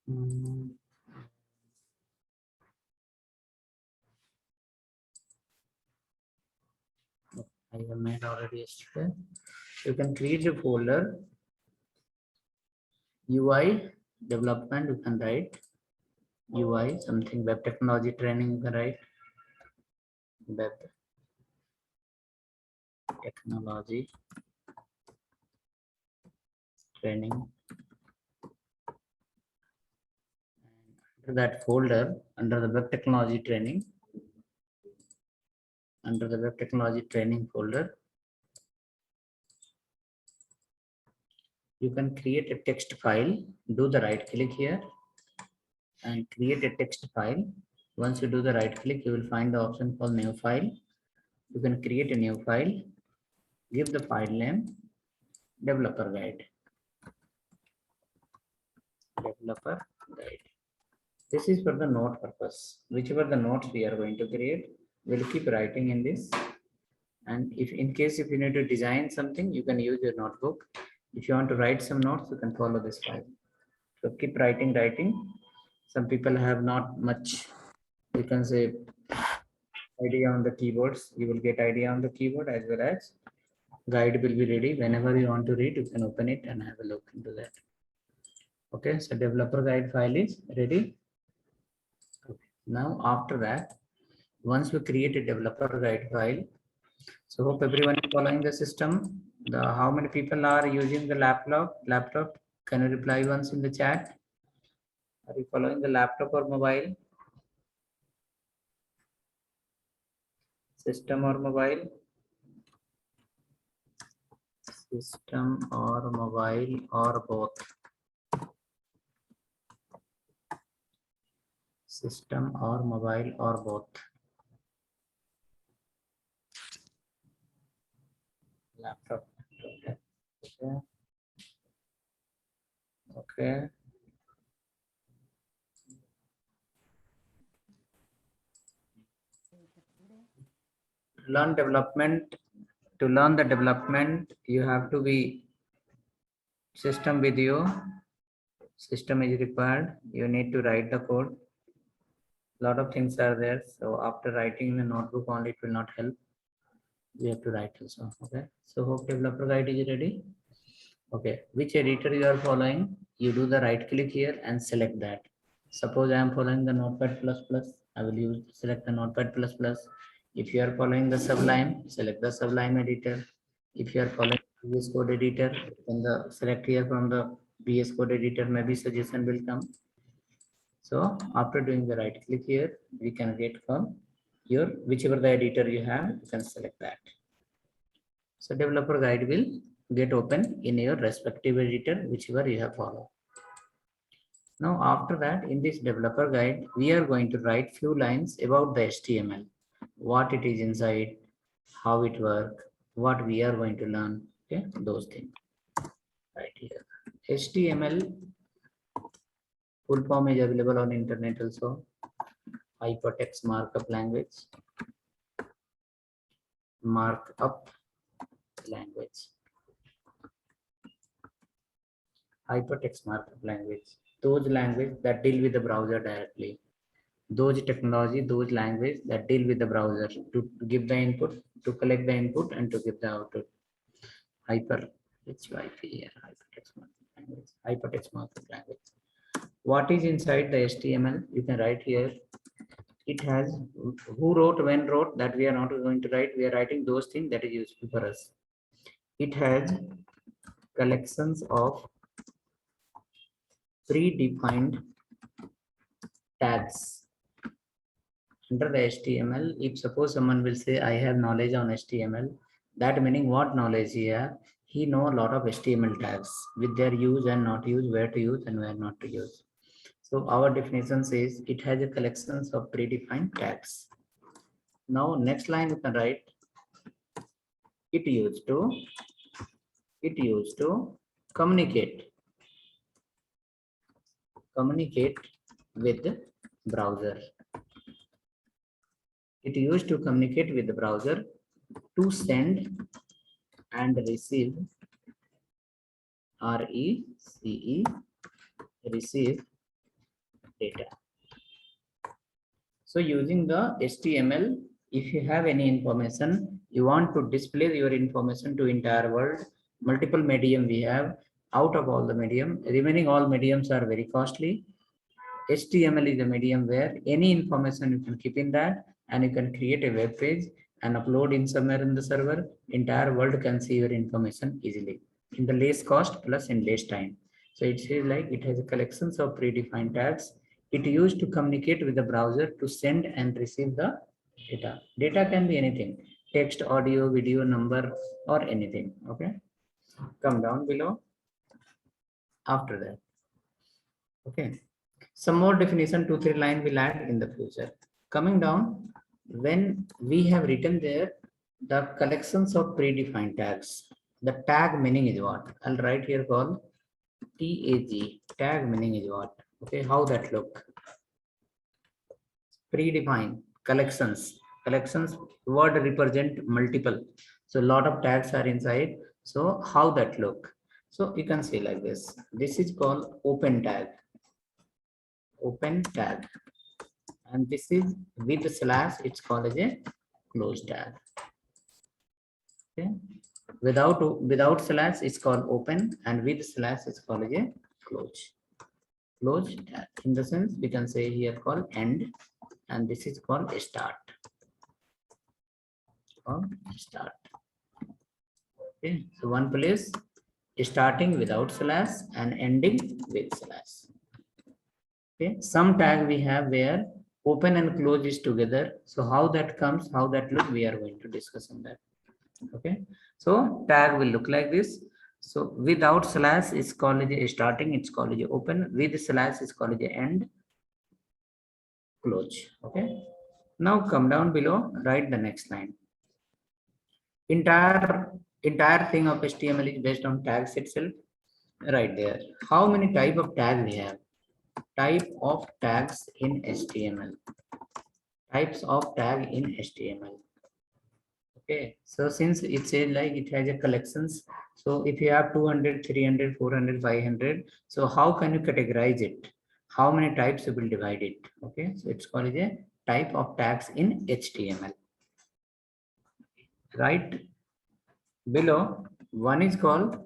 Mm, I have made already yesterday. You can create a folder, UI development, you can write UI, something web technology training, you can write web technology training. Under that folder, under the web technology training, under the web technology training folder, you can create a text file. Do the right click here and create a text file. Once you do the right click, you will find the option called new file. You can create a new file, give the file name developer guide. Developer guide. This is for the note purpose. Whichever the notes we are going to create, we'll keep writing in this. And if in case if you need to design something, you can use your notebook. If you want to write some notes, you can follow this file. So keep writing. Some people have not much, you can say, idea on the keyboards. You will get idea on the keyboard as well as guide will be ready. Whenever you want to read, you can open it and have a look into that. Okay, so developer guide file is ready. Okay. Now after that, once we create a developer guide file, so hope everyone is following the system. How many people are using the laptop? Can you reply once in the chat? Are you following the laptop or mobile? System or mobile? System or mobile or both? System or mobile or both? Laptop. Okay. Okay. Learn development. To learn the development, you have to be system with you. System is required. You need to write the code. Lot of things are there. So after writing in the notebook only, it will not help. You have to write also. Okay. So hope developer guide is ready. Okay. Which editor you are following? You do the right click here and select that. Suppose I am following the Notepad++. I will select the Notepad++. If you are following the Sublime, select the Sublime editor. If you are following VS Code editor, then the select here from the VS Code editor, maybe suggestion will come. So after doing the right click here, we can get from your whichever the editor you have, you can select that. So developer guide will get open in your respective editor, whichever you have followed. Now after that, in this developer guide, we are going to write few lines about the HTML, what it is inside, how it works, what we are going to learn, okay, those things right here. HTML full form is available on internet also. Hypertext markup language. Markup language. Hypertext markup language. Those language that deal with the browser directly. Those technology, those language that deal with the browser to give the input, to collect the input and to give the output. Hypertext markup language. Hypertext markup language. What is inside the HTML? You can write here. It has who wrote, when wrote, that we are not going to write. We are writing those things that is useful for us. It has collections of predefined tags under the HTML. If suppose someone will say, I have knowledge on HTML, that meaning what knowledge he have? He know a lot of HTML tags with their use and not use, where to use and where not to use. So our definition says it has a collections of predefined tags. Now next line you can write, it used to communicate with the browser. It used to communicate with the browser to send and receive, RECE, receive data. So using the HTML, if you have any information, you want to display your information to entire world, multiple medium we have. Out of all the medium, remaining all mediums are very costly. HTML is a medium where any information you can keep in that, and you can create a web page and upload in somewhere in the server. Entire world can see your information easily in the less cost plus in less time. So it says like it has a collections of predefined tags. It used to communicate with the browser to send and receive the data. Data can be anything: text, audio, video, number, or anything. Okay. Come down below. After that. Okay. Some more definition, 2-3 line will add in the future. Coming down, when we have written there the collections of predefined tags, the tag meaning is what? I'll write here called TAG. Tag meaning is what? Okay, how that look? Predefined collections. Collections word represent multiple. So a lot of tags are inside. So how that look? So you can see like this. This is called open tag. Open tag, and this is with slash, it's called as a close tag. Okay, without slash it's called open, and with slash it's called as a close tag. In the sense we can say here called end, and this is called a start or start. Okay, so one place starting without slash and ending with slash. Okay, some tag we have where open and close is together. So how that comes, how that look, we are going to discuss on that. Okay, so tag will look like this. So without slash is called a starting, it's called a open. With slash is called a end, close. Okay, now come down below, write the next line. Entire thing of HTML is based on tags itself. Right there. How many type of tag we have? Type of tags in HTML. Types of tag in HTML. Okay, so since it says like it has a collections, so if you have 200, 300, 400, 500, so how can you categorize it? How many types you will divide it? Okay, so it's called a type of tags in HTML. Right below, one is called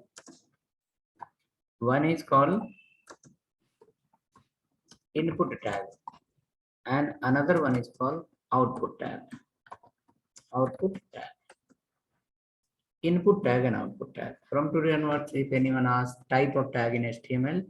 input tag, and another one is called output tag. Output tag. Input tag and output tag. From today onwards, if anyone asks type of tag in HTML,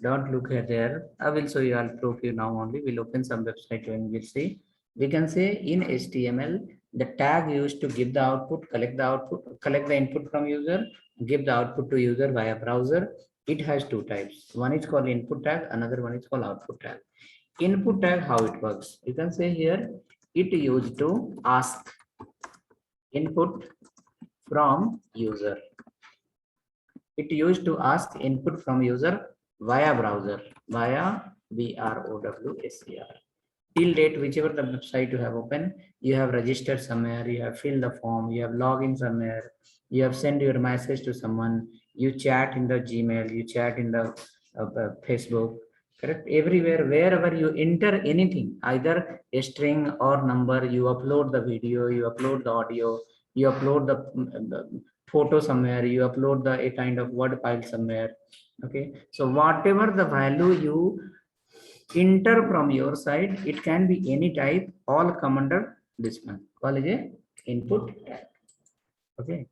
don't look at there. I will show you, I'll prove you now only. We'll open some website and we'll see. We can say in HTML, the tag used to give the output, collect the input from user, give the output to user via browser. It has two types. One is called input tag, another one is called output tag. Input tag, how it works? You can say here, it used to ask input from user. It used to ask input from user via browser, via browser. Till date, whichever the website you have open, you have registered somewhere, you have filled the form, you have logged in somewhere, you have sent your message to someone, you chat in the Gmail, you chat in the Facebook, correct? Everywhere, wherever you enter anything, either a string or number, you upload the video, you upload the audio, you upload the photo somewhere, you upload a kind of word file somewhere. Okay, so whatever the value you enter from your side, it can be any type, all come under this one, called a input tag. Okay,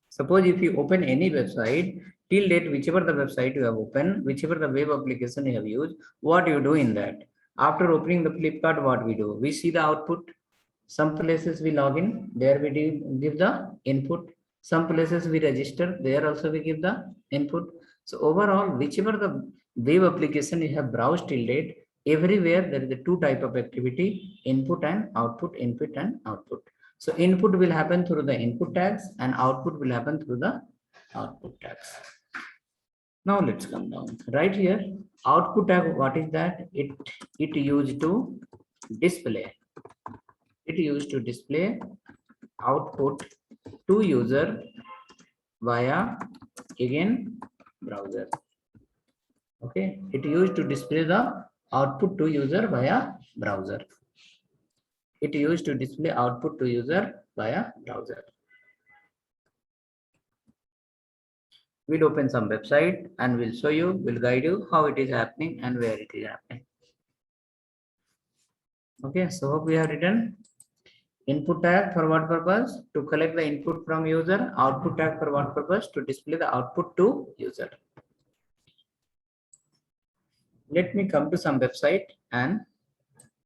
suppose if you open any website, till date, whichever the website you have opened, whichever the web application you have used, what you do in that? After opening the Flipkart, what we do? We see the output. Some places we log in, there we give the input. Some places we register, there also we give the input. So overall, whichever the web application you have browsed till date, everywhere there is a two type of activity, input and output, input and output. So input will happen through the input tags and output will happen through the output tags. Now let's come down. Right here, output tag, what is that? It used to display. It used to display output to user via again browser. Okay, it used to display the output to user via browser. It used to display output to user via browser. We'll open some website and we'll show you, we'll guide you how it is happening and where it is happening. Okay, so hope we have written input tag for what purpose? To collect the input from user. Output tag for what purpose? To display the output to user. Let me come to some website and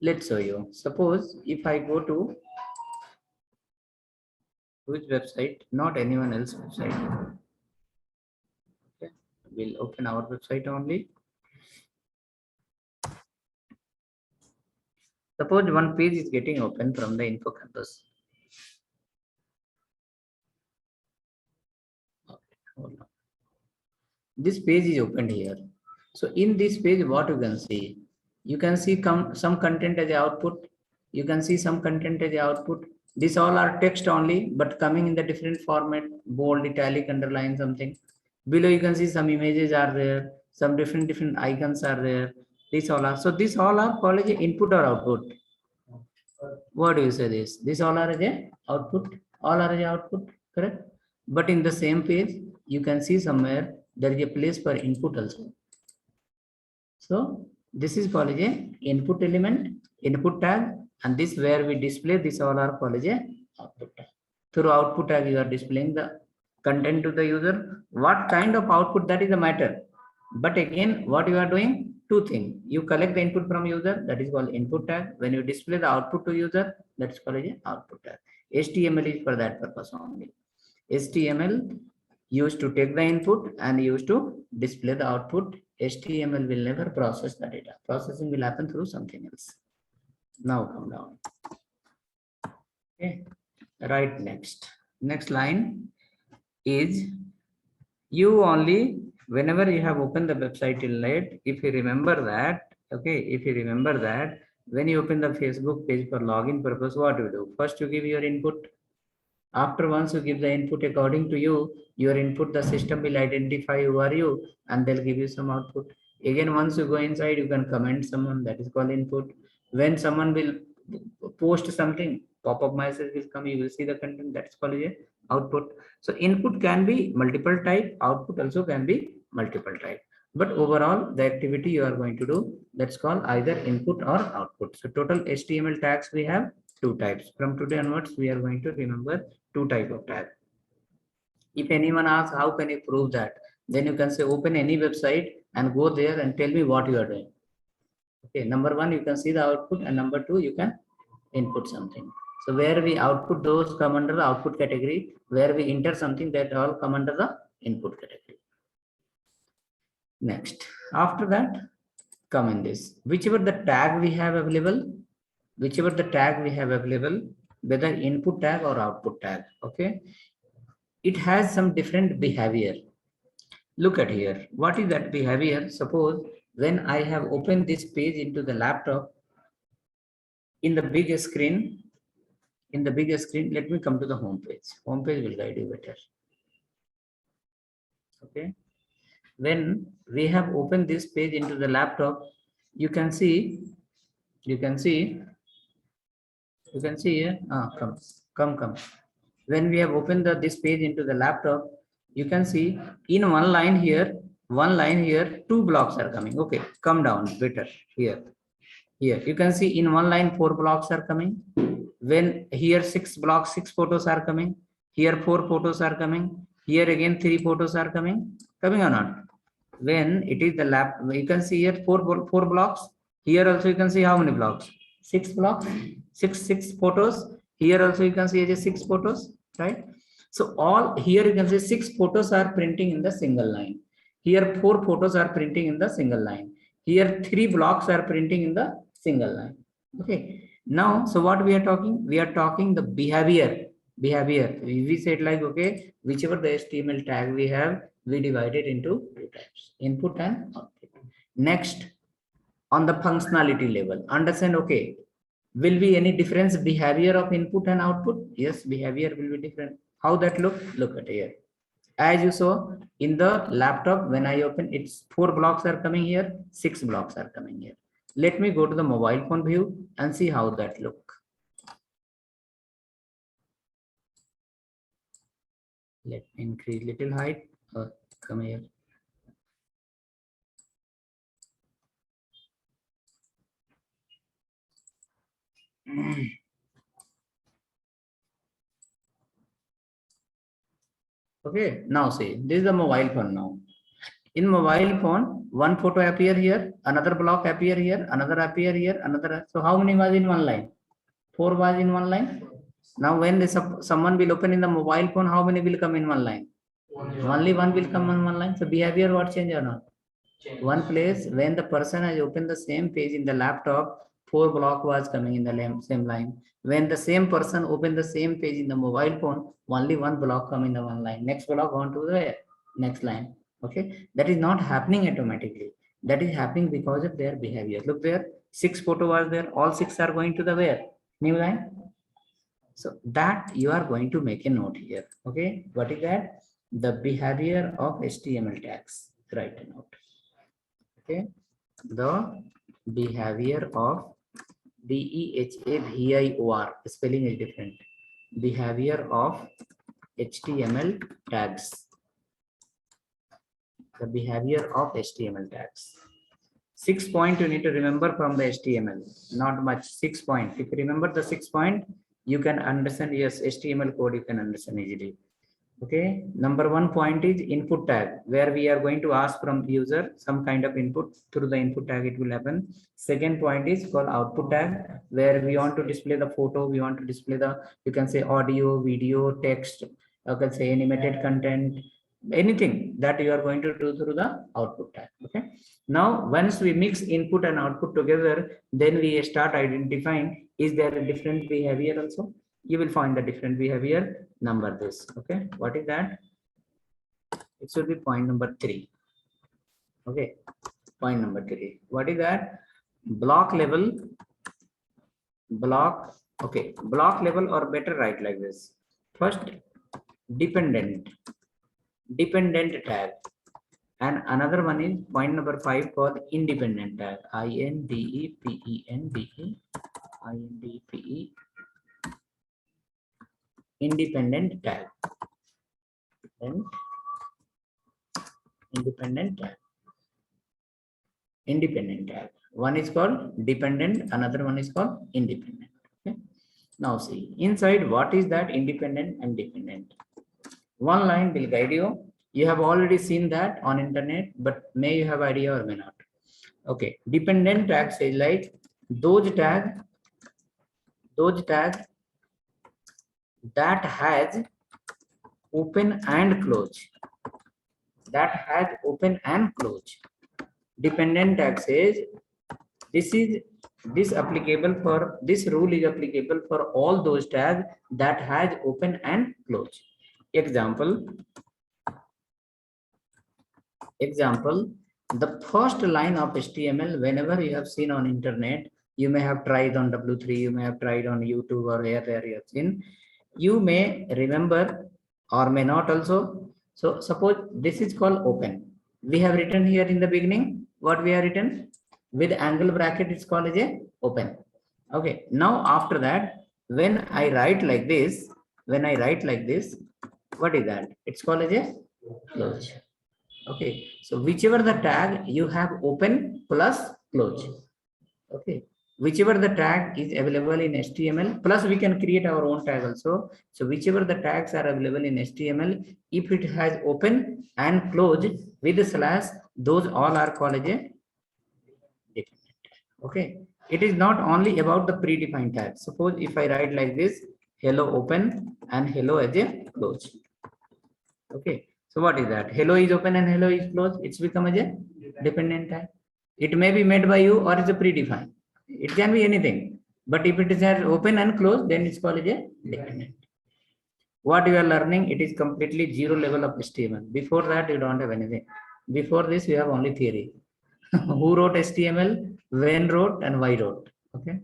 let's show you. Suppose if I go to which website, not anyone else website. Okay. We'll open our website only. Suppose one page is getting open from the info campus. Okay, hold on. This page is opened here. So in this page, what you can see? You can see some content as output. You can see some content as output. These all are text only, but coming in the different format, bold, italic, underline, something. Below you can see some images are there, some different icons are there. These all are. So these all are called as input or output. What do you say this? These all are as a output. All are as a output, correct? But in the same page, you can see somewhere there is a place for input also. So this is called as a input element, input tag, and this where we display this all are called as a output tag. Through output tag, you are displaying the content to the user. What kind of output, that is the matter. But again, what you are doing, two things. You collect the input from user, that is called input tag. When you display the output to user, that's called as a output tag. HTML is for that purpose only. HTML used to take the input and used to display the output. HTML will never process the data. Processing will happen through something else. Now come down. Okay. Right, next line is you only, whenever you have opened the website till late, if you remember that, okay, if you remember that, when you open the Facebook page for login purpose, what do you do? First, you give your input. After once you give the input according to you, your input, the system will identify who are you and they'll give you some output. Again, once you go inside, you can comment someone, that is called input. When someone will post something, pop-up message will come, you will see the content, that's called a output. So input can be multiple type, output also can be multiple type. But overall, the activity you are going to do, that's called either input or output. So total HTML tags we have two types. From today onwards, we are going to remember two type of tag. If anyone asks how can you prove that, then you can say open any website and go there and tell me what you are doing. Okay, number one, you can see the output, and number two, you can input something. So where we output, those come under the output category. Where we enter something, that all come under the input category. Next, after that, come in this. Whichever the tag we have available, whether input tag or output tag, okay, it has some different behavior. Look at here. What is that behavior? Suppose when I have opened this page into the laptop, in the big screen, let me come to the home page. Home page will guide you better. Okay. When we have opened this page into the laptop, you can see here. Come. When we have opened this page into the laptop, you can see in one line here, two blocks are coming. Okay, come down better here. Here you can see in one line 4 blocks are coming. When here 6 blocks, 6 photos are coming. Here 4 photos are coming. Here again 3 photos are coming or not? When it is the lap, you can see here 4 blocks. Here also you can see how many blocks? 6 blocks, 6 photos. Here also you can see 6 photos, right? So all here you can see 6 photos are printing in the single line. Here 4 photos are printing in the single line. Here 3 blocks are printing in the single line. Okay. Now, so what we are talking? We are talking the behavior. We said like, okay, whichever the HTML tag we have, we divide it into two types, input and output. Next, on the functionality level, understand, okay, will be any difference behavior of input and output? Yes, behavior will be different. How that look? Look at here. As you saw in the laptop, when I open, it's 4 blocks are coming here, 6 blocks are coming here. Let me go to the mobile phone view and see how that look. Let me increase little height. Come here. Okay, now see, this is the mobile phone now. In mobile phone, one photo appear here, another block appear here, another appear here, another. So how many was in one line? 4 was in one line. Now when someone will open in the mobile phone, how many will come in one line? Only one will come on one line. So behavior what change or not? One place when the person has opened the same page in the laptop, 4 block was coming in the same line. When the same person opened the same page in the mobile phone, only one block come in the one line. Next block on to the next line. Okay, that is not happening automatically. That is happening because of their behavior. Look there, 6 photo was there. All 6 are going to the where? New line. So that you are going to make a note here. Okay, what is that? The behavior of HTML tags. Write a note. Okay, the behavior of BEHAVIOR, spelling is different. Behavior of HTML tags. The behavior of HTML tags. 6 point you need to remember from the HTML. Not much. 6 point. If you remember the 6 point, you can understand. Yes, HTML code you can understand easily. Okay, number 1 point is input tag, where we are going to ask from user some kind of input. Through the input tag it will happen. Second point is called output tag, where we want to display the photo, we want to display the, you can say audio, video, text, you can say animated content, anything that you are going to do through the output tag. Okay, now once we mix input and output together, then we start identifying, is there a different behavior also? You will find the different behavior. Number this. Okay, what is that? It should be point number 3. Okay, point number 3. What is that? Block level. Block. Okay, block level, or better write like this. First, dependent tag, and another one is point number 5 called independent tag. INDEPENDEPE. Independent tag. And independent tag. One is called dependent, another one is called independent. Okay, now see inside what is that independent and dependent. One line will guide you. You have already seen that on internet, but may you have idea or may not. Okay, dependent tag says like those tag that has open and close. That has open and close. Dependent tag says this applicable for, this rule is applicable for all those tags that has open and close. Example, the first line of HTML, whenever you have seen on internet, you may have tried on W3, you may have tried on YouTube or where you have seen, you may remember or may not also. So suppose this is called open. We have written here in the beginning, what we have written with angle bracket, it's called as a open. Okay, now after that, when I write like this, what is that? It's called as a close. Okay, so whichever the tag you have open plus close. Okay, whichever the tag is available in HTML, plus we can create our own tag also. So whichever the tags are available in HTML, if it has open and close with a slash, those all are called as a dependent. Okay, it is not only about the predefined tag. Suppose if I write like this, hello open and hello as a close. Okay, so what is that? Hello is open and hello is closed. It's become as a dependent tag. It may be made by you or is a predefined. It can be anything. But if it is open and closed, then it's called as a dependent. What you are learning, it is completely zero level of HTML. Before that, you don't have anything. Before this, you have only theory. Who wrote HTML, when wrote, and why wrote. Okay.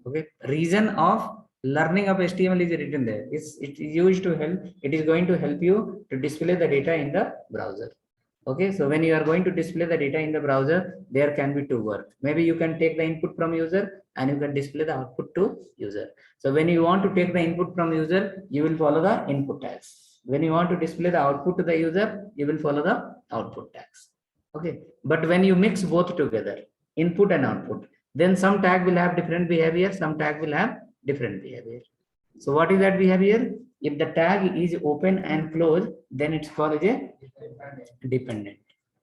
Okay. Reason of learning of HTML is written there. It is used to help. It is going to help you to display the data in the browser. Okay, so when you are going to display the data in the browser, there can be two work. Maybe you can take the input from user and you can display the output to user. So when you want to take the input from user, you will follow the input tags. When you want to display the output to the user, you will follow the output tags. Okay, but when you mix both together, input and output, then some tag will have different behavior, some tag will have different behavior. So what is that behavior? If the tag is open and closed, then it's called as a dependent.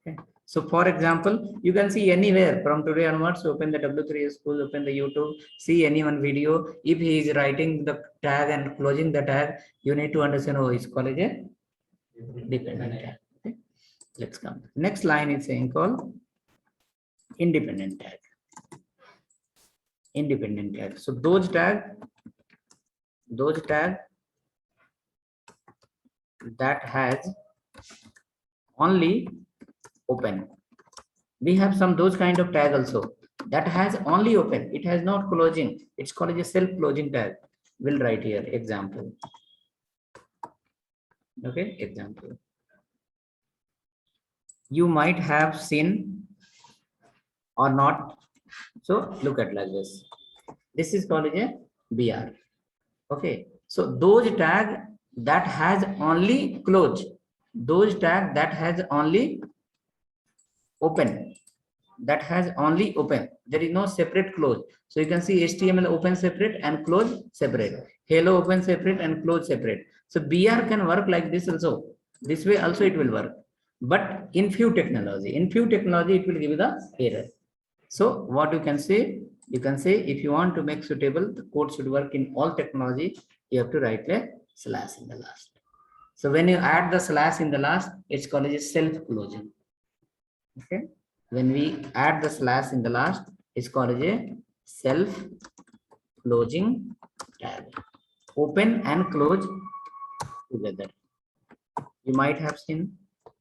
Okay. So for example, you can see anywhere from today onwards, open the W3 school, open the YouTube, see any one video. If he is writing the tag and closing the tag, you need to understand, oh, it's called as a dependent tag. Okay. Let's come. Next line is saying called independent tag. Independent tag. So those tag that has only open. We have some those kind of tag also that has only open. It has not closing. It's called a self-closing tag. We'll write here example. Okay, example. You might have seen or not. So look at like this. This is called a BR. Okay, so those tag that has only close, those tag that has only open, that has only open, there is no separate close. So you can see HTML open separate and close separate, hello open separate and close separate. So BR can work like this also, this way also it will work, but in few technology it will give you the error. So what you can say if you want to make suitable, the code should work in all technology, you have to write a slash in the last. So when you add the slash in the last, it's called as self-closing. Okay. When we add the slash in the last, it's called as a self-closing tag. Open and close together. You might have seen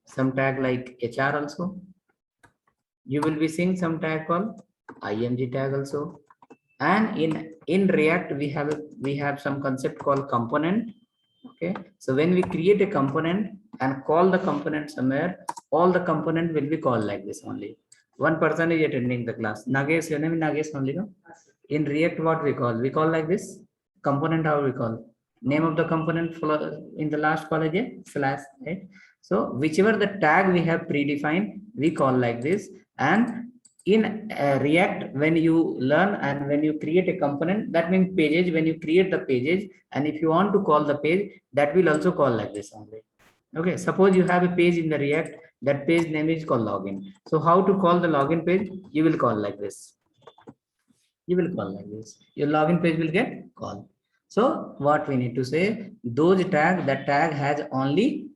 some tag like HR also. You will be seeing some tag called IMG tag also. And in React, we have some concept called component. Okay, so when we create a component and call the component somewhere, all the component will be called like this only. One person is attending the class. Nagesh, your name is Nagesh only, no? In React, what we call? We call like this. Component, how we call? Name of the component in the last call is a slash, right? So whichever the tag we have predefined, we call like this. And in React, when you learn and when you create a component, that means pages, when you create the pages, and if you want to call the page, that will also call like this only. Okay, suppose you have a page in the React, that page name is called login. So how to call the login page? You will call like this. You will call like this. Your login page will get called. So what we need to say, those tag, that tag has only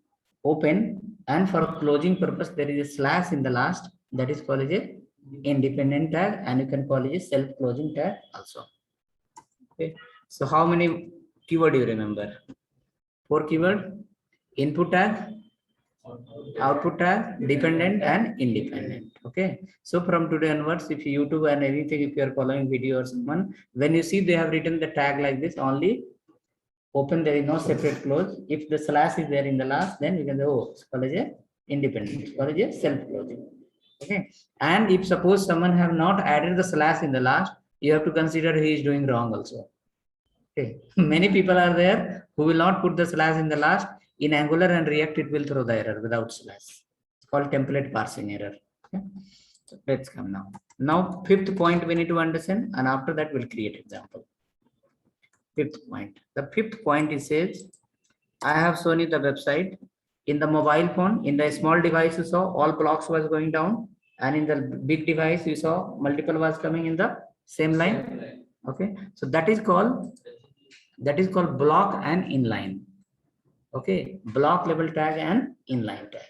open, and for closing purpose, there is a slash in the last, that is called as a independent tag, and you can call it a self-closing tag also. Okay, so how many keyword you remember? 4 keyword: input tag, output tag, dependent and independent. Okay, so from today onwards, if you YouTube and anything, if you are following video or someone, when you see they have written the tag like this, only open, there is no separate close. If the slash is there in the last, then we can say, oh, it's called as a independent, it's called as a self-closing. Okay, and if suppose someone have not added the slash in the last, you have to consider he is doing wrong also. Okay, many people are there who will not put the slash in the last. In Angular and React, it will throw the error without slash. It's called template parsing error. Okay, so let's come now. Now, fifth point we need to understand, and after that we'll create example. Fifth point. The fifth point is says, I have shown you the website. In the mobile phone, in the small device, you saw all blocks was going down, and in the big device, you saw multiple was coming in the same line. Okay, so that is called block and inline. Okay, block label tag and inline tag.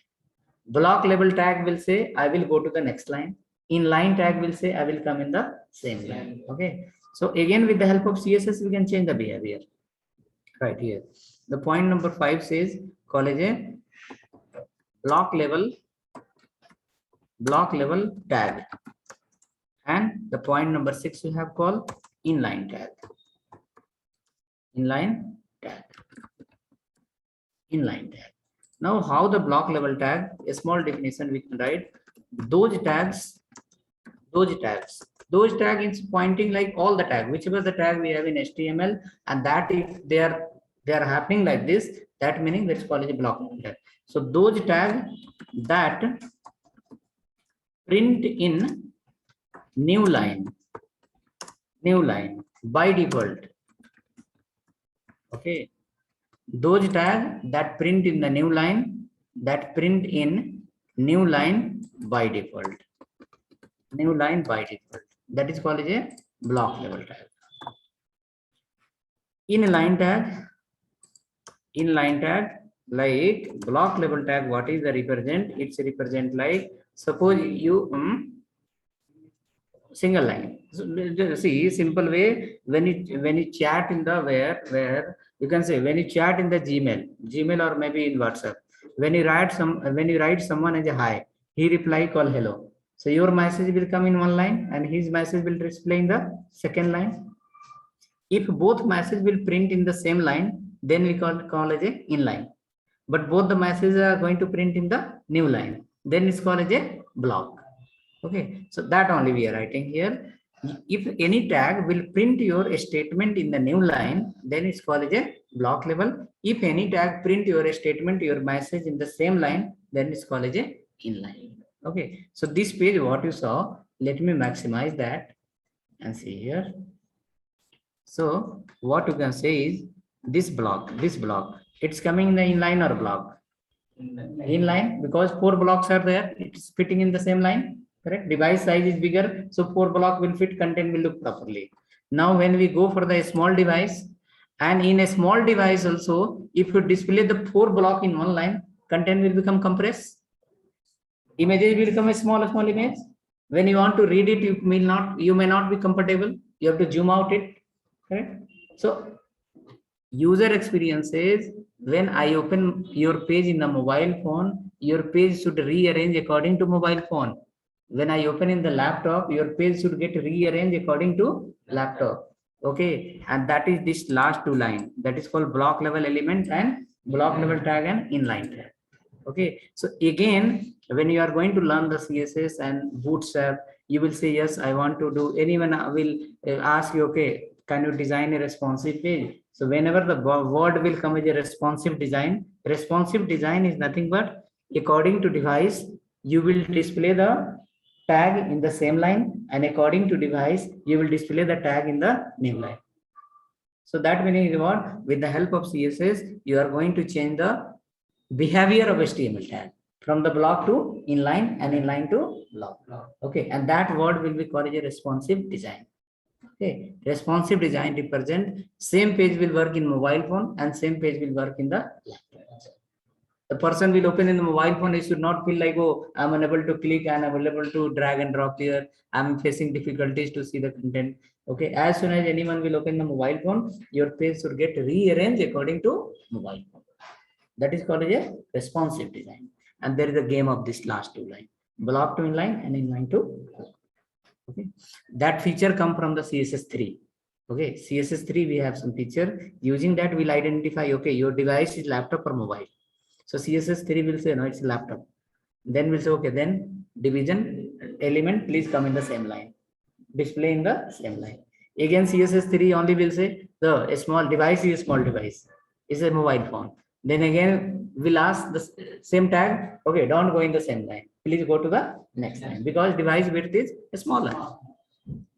Block label tag will say I will go to the next line. Inline tag will say I will come in the same line. Okay, so again with the help of CSS we can change the behavior. Right here, the point number 5 says call it a block level tag, and the point number 6 we have called inline tag. Inline tag. Now, how the block level tag, a small definition we can write. Those tags those tag is pointing like all the tag, whichever the tag we have in HTML, and that if they are happening like this, that meaning let's call it a block level tag. So those tag that print in new line by default. Okay, those tag that print in the new line, that print in new line by default. New line by default, that is called a block level tag. Inline tag, like block level tag, what is the represent? It's represent like, suppose you single line. So, see, simple way, when you chat in the where you can say, when you chat in the Gmail or maybe in WhatsApp, when you write someone as a hi, he reply call hello. So your message will come in one line and his message will display in the second line. If both messages will print in the same line, then we call as a inline. But both the messages are going to print in the new line, then it's called as a block. Okay, so that only we are writing here. If any tag will print your statement in the new line, then it's called as a block level. If any tag print your statement, your message in the same line, then it's called as a inline. Okay, so this page what you saw, let me maximize that and see here. So what you can say is this block, it's coming in the inline or block? Inline, because 4 blocks are there, it's fitting in the same line, correct? Device size is bigger, so 4 block will fit, content will look properly. Now when we go for the small device, and in a small device also, if you display the 4 block in one line, content will become compressed. Images will become a small image. When you want to read it, you may not be comfortable. You have to zoom out it. Correct? So user experience is, when I open your page in the mobile phone, your page should rearrange according to mobile phone. When I open in the laptop, your page should get rearranged according to laptop. Okay, and that is this last 2 line. That is called block level element and block level tag and inline tag. Okay, so again, when you are going to learn the CSS and Bootstrap, you will say, yes, I want to do, anyone will ask you, okay, can you design a responsive page? So whenever the word will come as a responsive design is nothing but, according to device, you will display the tag in the same line, and according to device, you will display the tag in the new line. So that meaning is what? With the help of CSS, you are going to change the behavior of HTML tag from the block to inline and inline to block. Okay, and that word will be called a responsive design. Okay, responsive design represent same page will work in mobile phone and same page will work in the laptop. The person will open in the mobile phone, he should not feel like, oh, I'm unable to click and I'm unable to drag and drop here, I'm facing difficulties to see the content. Okay, as soon as anyone will open the mobile phone, your page should get rearranged according to mobile phone. That is called a responsive design. And there is a game of this last 2 line, block to inline and inline to block. Okay, that feature come from the CSS3. Okay, CSS3 we have some feature, using that we'll identify, okay, your device is laptop or mobile. So CSS3 will say no, it's laptop. Then we'll say, okay, then division element please come in the same line, display in the same line. Again CSS3 only will say the small device is a small device, is a mobile phone. Then again we'll ask the same tag, okay, don't go in the same line, please go to the next line, because device width is smaller.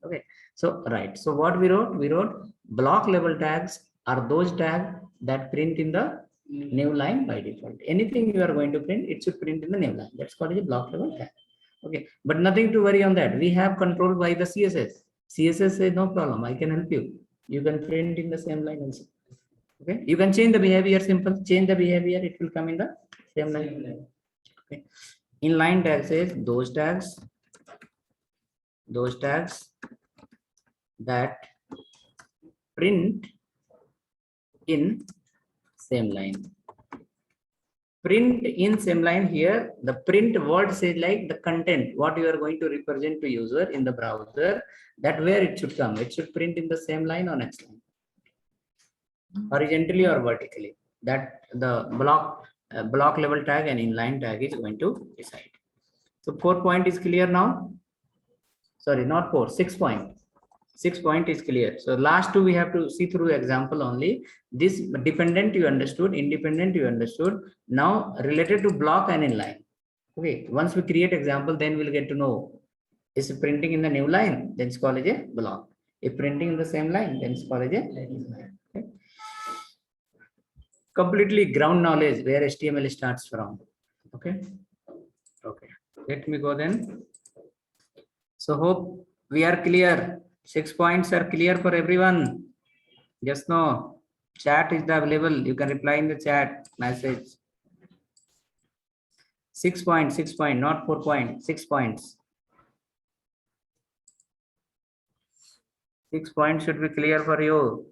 Okay, so right, so what we wrote block level tags are those tags that print in the new line by default. Anything you are going to print, it should print in the new line. That's called a block level tag. Okay, but nothing to worry on that. We have control by the CSS. CSS says no problem, I can help you. You can print in the same line also. Okay, you can change the behavior, simple change the behavior, it will come in the same line. Okay, inline tag says those tags that print in same line. Print in same line, here the print word says like the content what you are going to represent to user in the browser, that where it should come, it should print in the same line or next line, horizontally or vertically. That the block block level tag and inline tag is going to decide. So 4 point is clear now. Sorry, not 4, 6 point. 6 point is clear. So last two we have to see through example only. This dependent you understood, independent you understood. Now related to block and inline. Okay, once we create example, then we'll get to know. Is printing in the new line, then it's called as a block. If printing in the same line, then it's called as a inline. Okay. Completely ground knowledge where HTML starts from. Okay. Okay. Let me go then. So hope we are clear. 6 points are clear for everyone. Yes, no. Chat is available. You can reply in the chat message. 6 points, 6 points, not 4 points, 6 points. 6 points should be clear for you.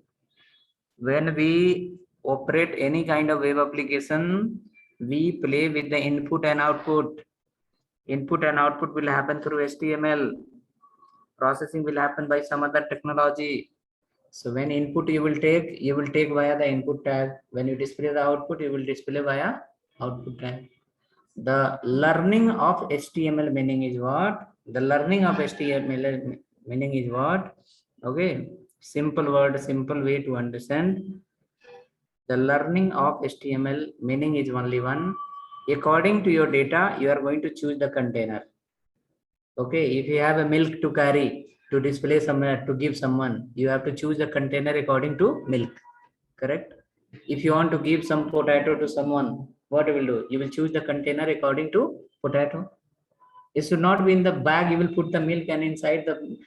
When we operate any kind of web application, we play with the input and output. Input and output will happen through HTML. Processing will happen by some other technology. So when input you will take via the input tag. When you display the output, you will display via output tag. The learning of HTML meaning is what? The learning of HTML meaning is what? Okay, simple word, simple way to understand. The learning of HTML meaning is only one. According to your data, you are going to choose the container. Okay, if you have a milk to carry, to display somewhere, to give someone, you have to choose the container according to milk. Correct? If you want to give some potato to someone, what you will do? You will choose the container according to potato. It should not be in the bag, you will put the milk, and inside the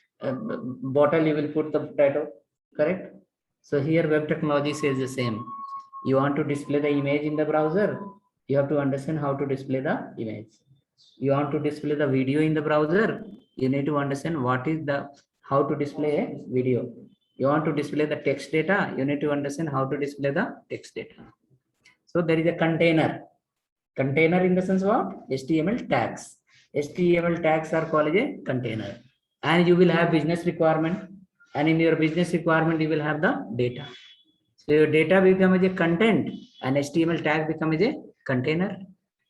bottle, you will put the potato. Correct? So here web technology says the same. You want to display the image in the browser, you have to understand how to display the image. You want to display the video in the browser, you need to understand what is the how to display a video. You want to display the text data, you need to understand how to display the text data. So there is a container. Container in the sense what? HTML tags. HTML tags are called a container. And you will have business requirement. And in your business requirement, you will have the data. So your data becomes a content and HTML tag becomes a container.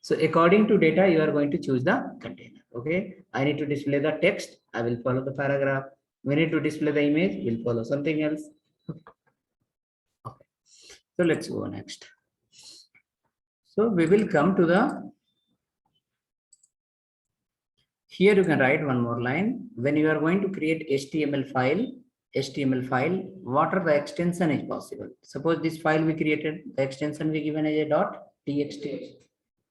So according to data, you are going to choose the container. Okay. I need to display the text. I will follow the paragraph. We need to display the image. We'll follow something else. Okay. So let's go next. So we will come to the, here you can write one more line. When you are going to create HTML file, what are the extension is possible? Suppose this file we created, the extension we given as a .txt.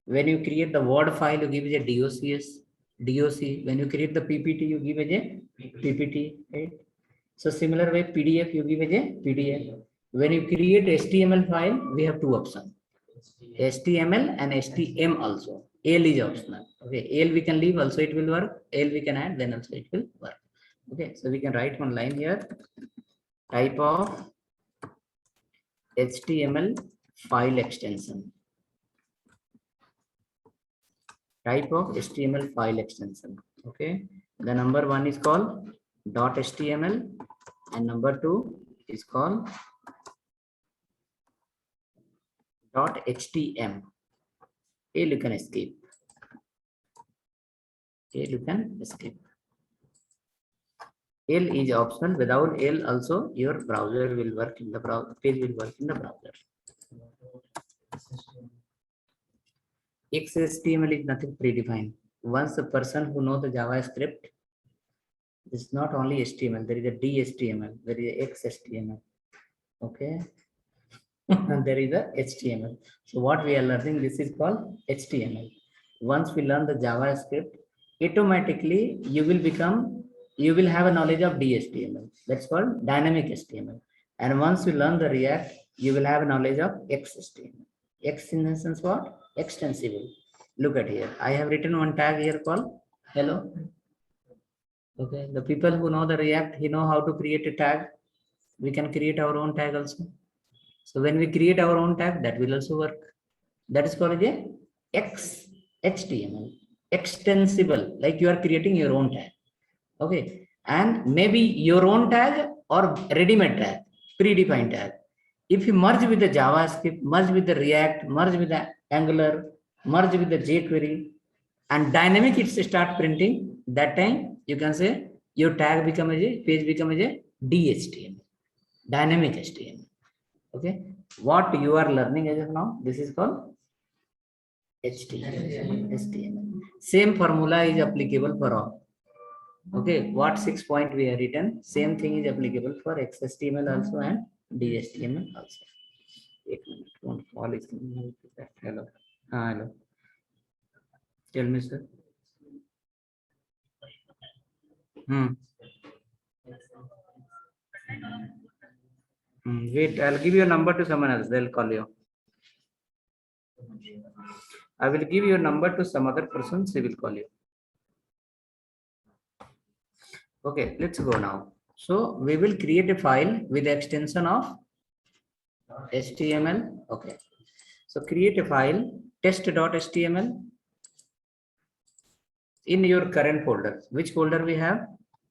When you create the Word file, you give it a doc. When you create the PPT, you give it a PPT. Right? So similar way, PDF you give it a PDF. When you create HTML file, we have two options: HTML and HTM also. L is optional. Okay, L we can leave, also it will work. L we can add, then also it will work. Okay, so we can write one line here. Type of HTML file extension. Type of HTML file extension. Okay, the number one is called .html and number two is called .htm. A you can escape. A you can escape. L is optional. Without L also your browser will work in the browser. Page will work in the browser. XHTML is nothing predefined. Once a person who knows the JavaScript, it's not only HTML. There is a DHTML. There is a XHTML. Okay. And there is a HTML. So what we are learning, this is called HTML. Once we learn the JavaScript, automatically you will have a knowledge of DHTML. That's called dynamic HTML. And once you learn the React, you will have a knowledge of XHTML. X in the sense what? Extensible. Look at here. I have written one tag here called hello. Okay. The people who know the React, he know how to create a tag. We can create our own tag also. So when we create our own tag, that will also work. That is called a XHTML. Extensible, like you are creating your own tag. Okay. And maybe your own tag or ready-made tag, predefined tag. If you merge with the JavaScript, merge with the React, merge with the Angular, merge with the jQuery, and dynamic it start printing, that time you can say your tag become as a page become as a DHTML, dynamic HTML. Okay, what you are learning as of now, this is called HTML. Same formula is applicable for all. Okay, what 6 point we have written, same thing is applicable for XHTML also and DHTML also. 1 minute, one call is coming. Hello. Hello. Tell me, sir. Wait, I'll give your number to someone else. They'll call you. I will give your number to some other person. She will call you. Okay, let's go now. So we will create a file with the extension of HTML. Okay. So create a file test.html in your current folder. Which folder we have?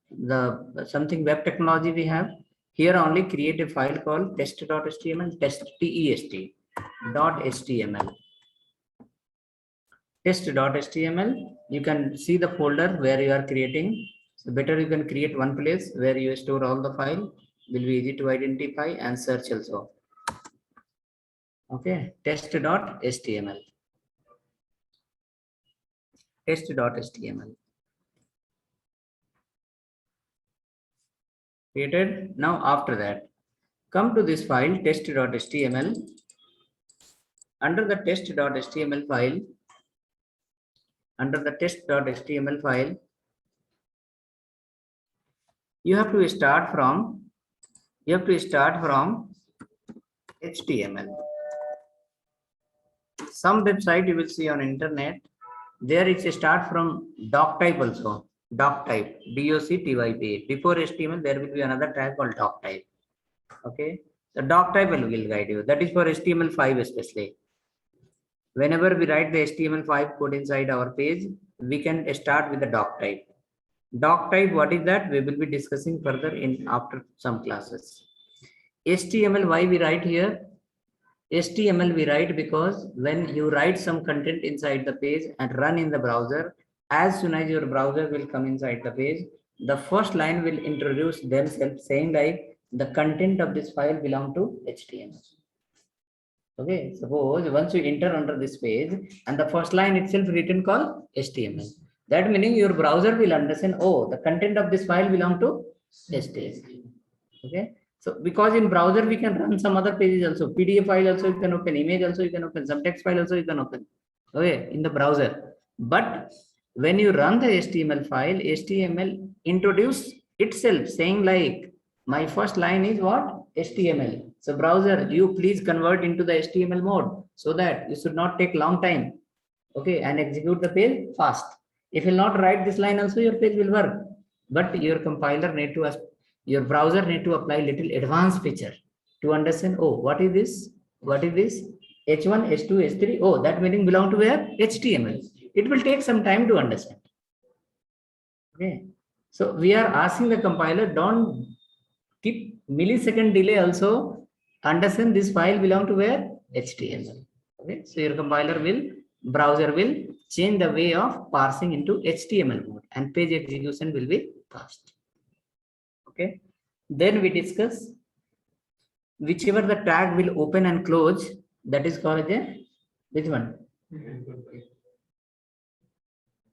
The something web technology we have. Here only create a file called test.html, test.html. Test.html. You can see the folder where you are creating. So better you can create one place where you store all the file. Will be easy to identify and search also. Okay, test.html. Test.html. Created. Now after that, come to this file test.html. Under the test.html file, you have to start from HTML. Some website you will see on internet, there it's a start from doc type also. Doc type, DOCTYPE. Before HTML, there will be another tag called doc type. Okay, the doc type will guide you. That is for HTML5 especially. Whenever we write the HTML5 code inside our page, we can start with the doc type. Doc type, what is that? We will be discussing further in after some classes. HTML, why we write here? HTML we write because when you write some content inside the page and run in the browser, as soon as your browser will come inside the page, the first line will introduce themselves saying like the content of this file belong to HTML. Okay, suppose once you enter under this page and the first line itself written called HTML. That meaning your browser will understand, oh, the content of this file belong to HTML. Okay. So because in browser we can run some other pages also, PDF file also you can open, image also you can open, some text file also you can open, okay, in the browser. But when you run the HTML file, HTML introduce itself saying like, my first line is what? HTML. So browser, you please convert into the HTML mode so that you should not take long time, okay, and execute the page fast. If you will not write this line also, your page will work, but your compiler need to your browser need to apply little advanced feature to understand, oh, what is this? What is this? H1, H2, H3. Oh, that meaning belong to where? HTML. It will take some time to understand. Okay. So we are asking the compiler, don't keep millisecond delay also. Understand this file belong to where? HTML. Okay. So your browser will change the way of parsing into HTML mode and page execution will be fast. Okay, then we discuss whichever the tag will open and close, that is called a which one?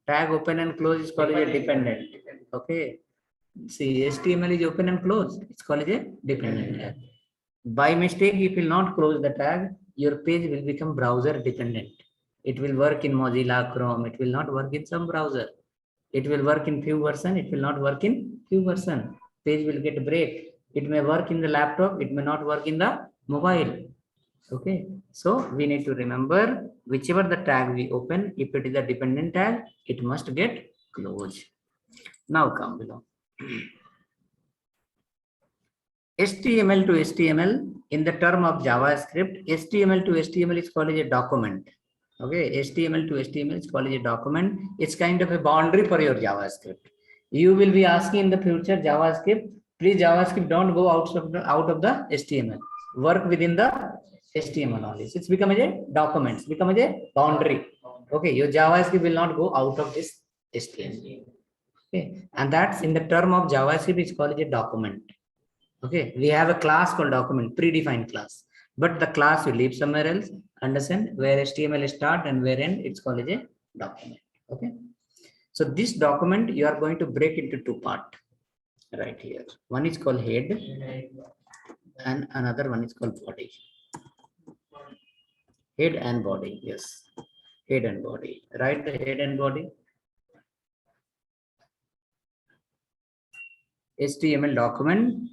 Tag open and close is called a dependent. Okay, see, HTML is open and close, it's called a dependent tag. By mistake, if you will not close the tag, your page will become browser dependent. It will work in Mozilla Chrome, it will not work in some browser. It will work in few version, it will not work in few version. Page will get break. It may work in the laptop, it may not work in the mobile. Okay, so we need to remember whichever the tag we open, if it is a dependent tag, it must get closed. Now come below. HTML to HTML in the term of JavaScript, HTML to HTML is called a document. Okay, HTML to HTML is called a document. It's kind of a boundary for your JavaScript. You will be asking in the future JavaScript, please JavaScript don't go out of the HTML. work within the HTML only. So it's become as a documents, become as a boundary. Okay, your JavaScript will not go out of this HTML. Okay, and that's in the term of JavaScript, it's called a document. Okay, we have a class called document, predefined class, but the class will leave somewhere else. Understand where HTML start and where end, it's called a document. Okay, so this document you are going to break into two parts right here. One is called head and another one is called body. Head and body, yes, head and body. Write the head and body. HTML document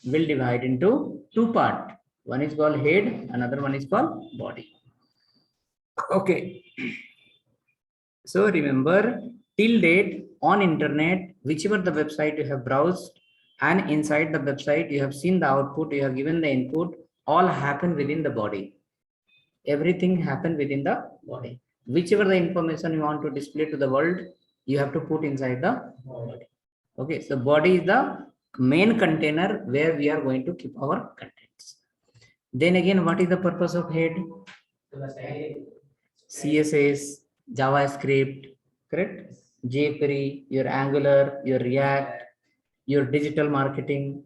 will divide into two parts. One is called head, another one is called body. Okay. So remember, till date on internet, whichever the website you have browsed, and inside the website you have seen the output, you have given the input, all happen within the body. Everything happen within the body. Whichever the information you want to display to the world, you have to put inside the body. Okay, so body is the main container where we are going to keep our contents. Then again, what is the purpose of head? CSS, JavaScript, correct? jQuery, your Angular, your React, your digital marketing,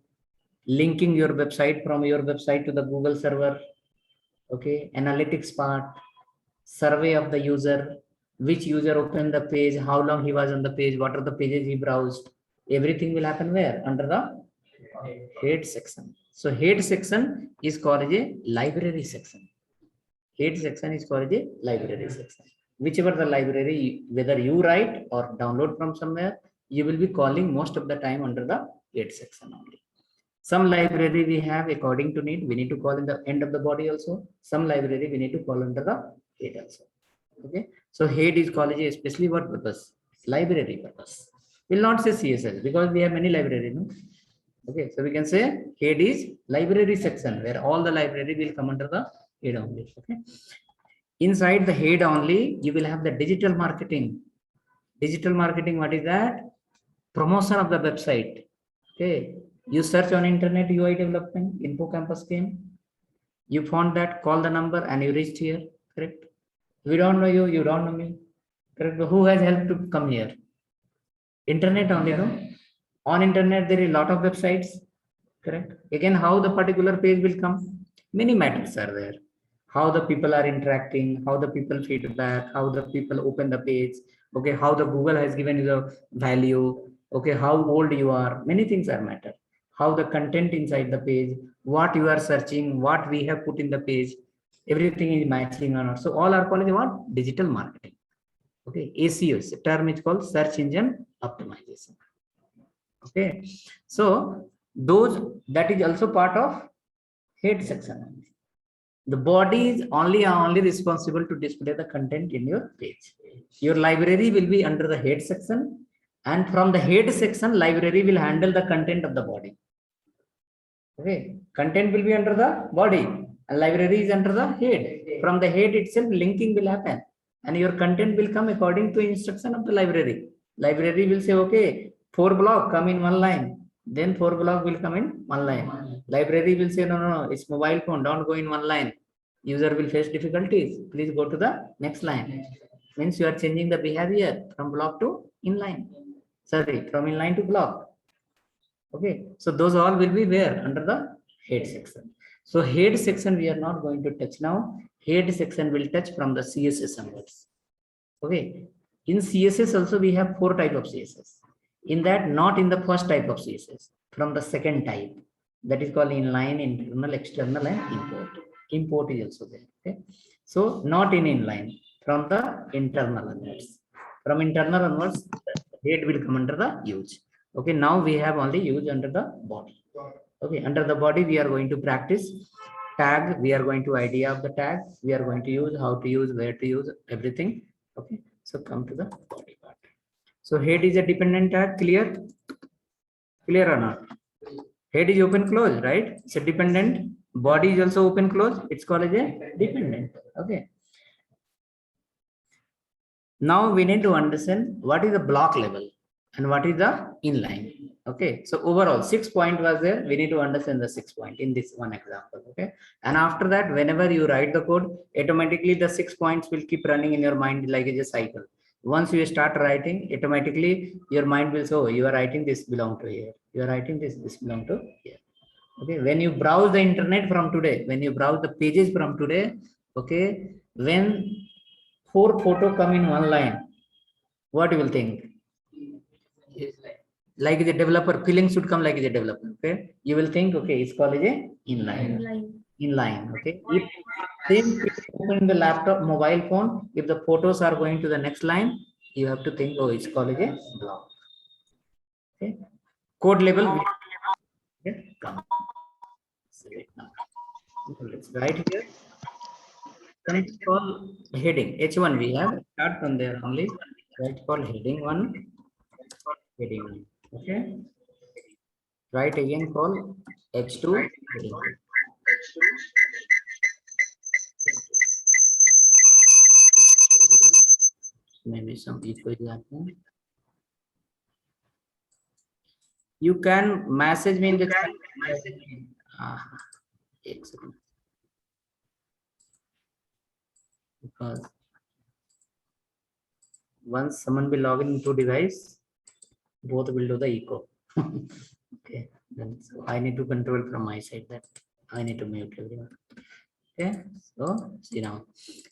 linking your website from your website to the Google server. Okay, analytics part, survey of the user, which user opened the page, how long he was on the page, what are the pages he browsed. Everything will happen where? Under the head section. So head section is called a library section. Head section is called a library section. Whichever the library, whether you write or download from somewhere, you will be calling most of the time under the head section only. Some library we have according to need, we need to call in the end of the body also. Some library we need to call under the head also. Okay, so head is called a especially what purpose? Library purpose. Will not say CSS because we have many libraries. No? Okay, so we can say head is library section where all the library will come under the head only. Okay, inside the head only you will have the digital marketing. Digital marketing, what is that? Promotion of the website. Okay, you search on internet UI development, info campus came. You found that, call the number and you reached here. Correct. We don't know you, you don't know me. Correct. But who has helped to come here? Internet only, no? On internet there is a lot of websites. Correct. Again, how the particular page will come? Many matters are there. How the people are interacting, how the people feedback, how the people open the page. Okay, how the Google has given you the value. Okay, how old you are. Many things are matter. How the content inside the page, what you are searching, what we have put in the page, everything is matching or not. So all are called what? Digital marketing. Okay, ACO, term is called search engine optimization. Okay, so those, that is also part of head section. The body is only responsible to display the content in your page. Your library will be under the head section, and from the head section, library will handle the content of the body. Okay, content will be under the body and library is under the head. From the head itself, linking will happen and your content will come according to instruction of the library. Library will say, okay, 4 block come in one line. Then 4 block will come in one line. Library will say, no, it's mobile phone, don't go in one line. User will face difficulties. Please go to the next line. Means you are changing the behavior from block to inline. Sorry, from inline to block. Okay, so those all will be where? Under the head section. So head section we are not going to touch now. Head section will touch from the CSS onwards. Okay, in CSS also we have 4 types of CSS. In that, not in the first type of CSS, from the second type, that is called inline, internal, external, and import. Import is also there. Okay, so not in inline, from the internal onwards. From internal onwards, the head will come under the use. Okay, now we have only use under the body. Okay, under the body we are going to practice tag. We are going to idea of the tag. We are going to use, how to use, where to use, everything. Okay, so come to the body part. So head is a dependent tag. Clear? Clear or not? Head is open close, right? It's a dependent. Body is also open close. It's called as a dependent. Okay. Now we need to understand what is the block level. and what is the inline. Okay, so overall 6 point was there. We need to understand the 6 point in this one example. Okay, and after that, whenever you write the code, automatically the 6 points will keep running in your mind like a cycle. Once you start writing, automatically your mind will say, oh, you are writing this belong to here, you are writing this belong to here. Okay, when you browse the internet from today, when you browse the pages from today, okay, when 4 photo come in one line, what you will think? Like the developer, feeling should come like the developer. Okay, you will think, okay, it's called a inline. Okay, if same open in the laptop, mobile phone, if the photos are going to the next line, you have to think, oh, it's called a block. Okay, code level. Okay, come. Let's write here. Then it's called heading. H1 we have start from there only. Right, called heading one. Heading one. Okay. Write again, call H2 heading. Maybe some echo is happening. You can message me in the chat. Excellent. Because once someone will log into device, both will do the echo. Okay, then so I need to control from my side that I need to mute everyone. Okay, so see now.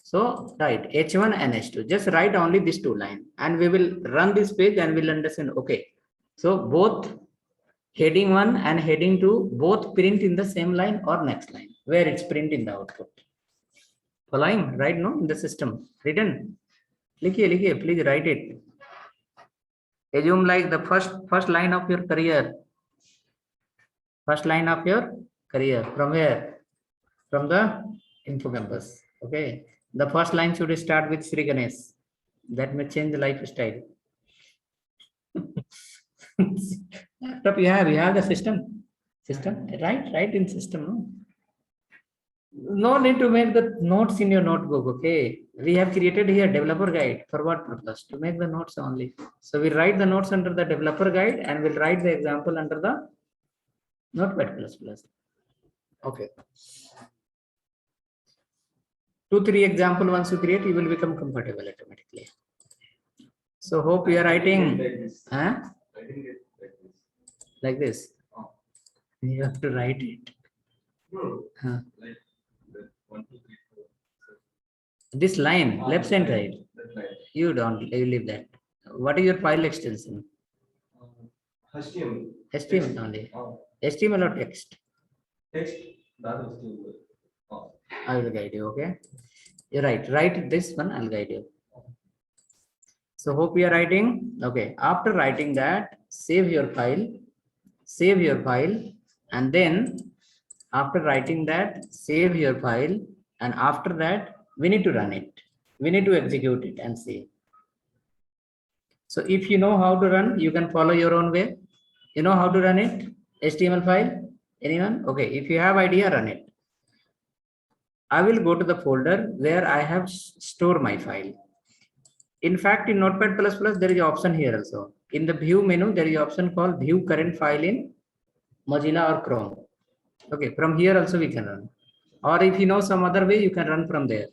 So right, H1 and H2. Just write only these two lines, and we will run this page and we'll understand. Okay, so both heading 1 and heading 2 both print in the same line or next line where it's print in the output. Following right now in the system written. Likhiye, please write it. Assume like the first line of your career. First line of your career from where? From the info campus. Okay. The first line should start with Sri Ganesh. That may change the lifestyle. Laptop you have the system. Right in system. No? No need to make the notes in your notebook. Okay, we have created here developer guide. For what purpose? To make the notes only. So we write the notes under the developer guide and we'll write the example under the Notepad++. Okay, 2-3 example once you create, you will become comfortable automatically. So hope you are writing like this. You have to write it. This line, left and right. You don't, you leave that. What is your file extension? HTML only. HTML or text? Text. I will guide you. Okay. You're right. Write this one. I'll guide you. So hope you are writing. Okay. After writing that, save your file. Save your file, and then after writing that, save your file, and after that, we need to run it. We need to execute it and see. So if you know how to run, you can follow your own way. You know how to run it? HTML file? Anyone? Okay. If you have idea, run it. I will go to the folder where I have stored my file. In fact, in Notepad++, there is an option here also. In the view menu, there is an option called view current file in Mozilla or Chrome. Okay, from here also we can run. Or if you know some other way, you can run from there.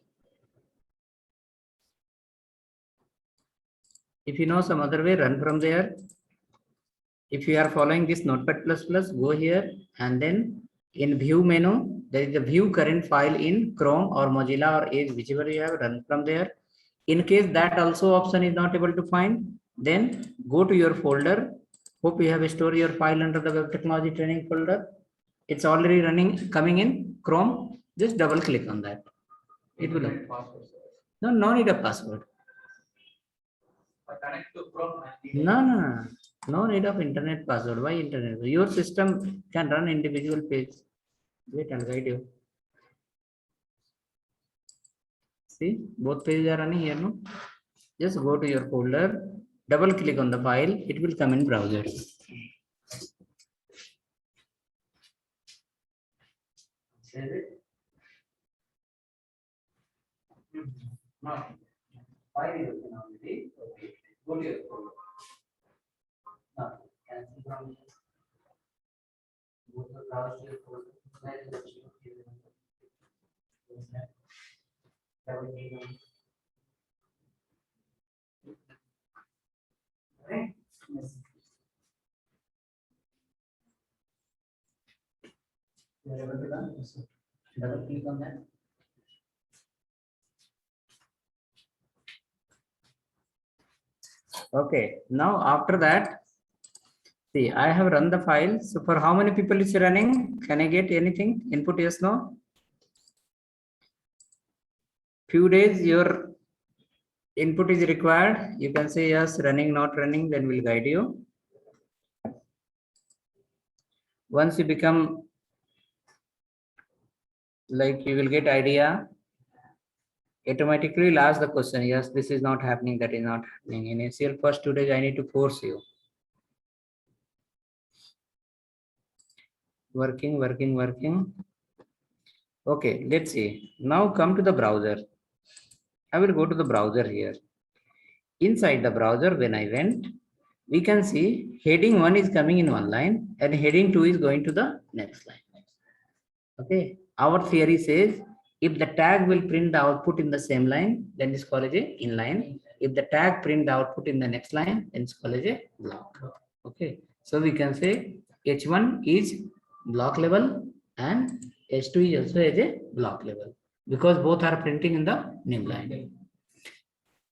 If you know some other way, run from there. If you are following this Notepad++, go here and then in view menu, there is a view current file in Chrome or Mozilla or Edge, whichever you have, run from there. In case that also option is not able to find, then go to your folder. Hope you have stored your file under the web technology training folder. It's already running, coming in Chrome. Just double click on that. It will. No need a password. Connect to Chrome. No need of internet password. Why internet? Your system can run individual page. Wait, I'll guide you. See, both pages are running here, no? Just go to your folder, double click on the file, it will come in browser. Save it. No. File is open already. Okay. Go to your folder. Double click on that. Okay, now after that, see, I have run the file. So for how many people is running? Can I get anything? Input yes, no? Few days your input is required. You can say yes, running, not running, then we'll guide you. Once you become like you will get idea, automatically you'll ask the question, yes, this is not happening, that is not happening. In ACL first 2 days, I need to force you. Working. Okay, let's see. Now come to the browser. I will go to the browser here. Inside the browser, when I went, we can see heading 1 is coming in one line and heading 2 is going to the next line. Okay, our theory says if the tag will print the output in the same line, then it's called as a inline. If the tag print the output in the next line, then it's called as a block. Okay, so we can say H1 is block level and H2 is also as a block level because both are printing in the new line.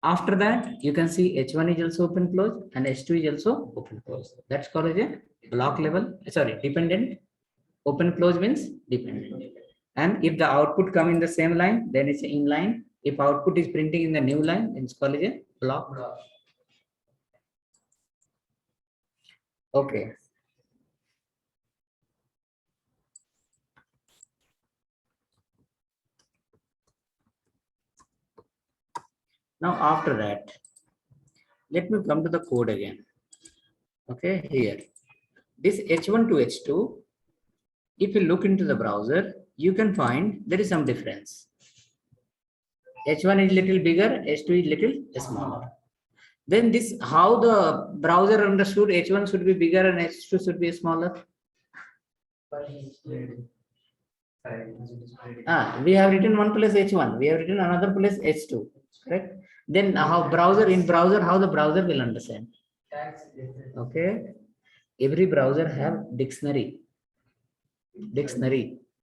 After that, you can see H1 is also open close and H2 is also open close. That's called as a block level, sorry, dependent. Open close means dependent. And if the output come in the same line, then it's inline. If output is printing in the new line, then it's called as a block. Okay. Now after that, let me come to the code again. Okay, here. This H1 to H2, if you look into the browser, you can find there is some difference. H1 is little bigger, H2 is little smaller. Then this, how the browser understood H1 should be bigger and H2 should be smaller? We have written one place H1, we have written another place H2, correct? Then how browser, in browser, how the browser will understand? Okay, every browser have dictionary.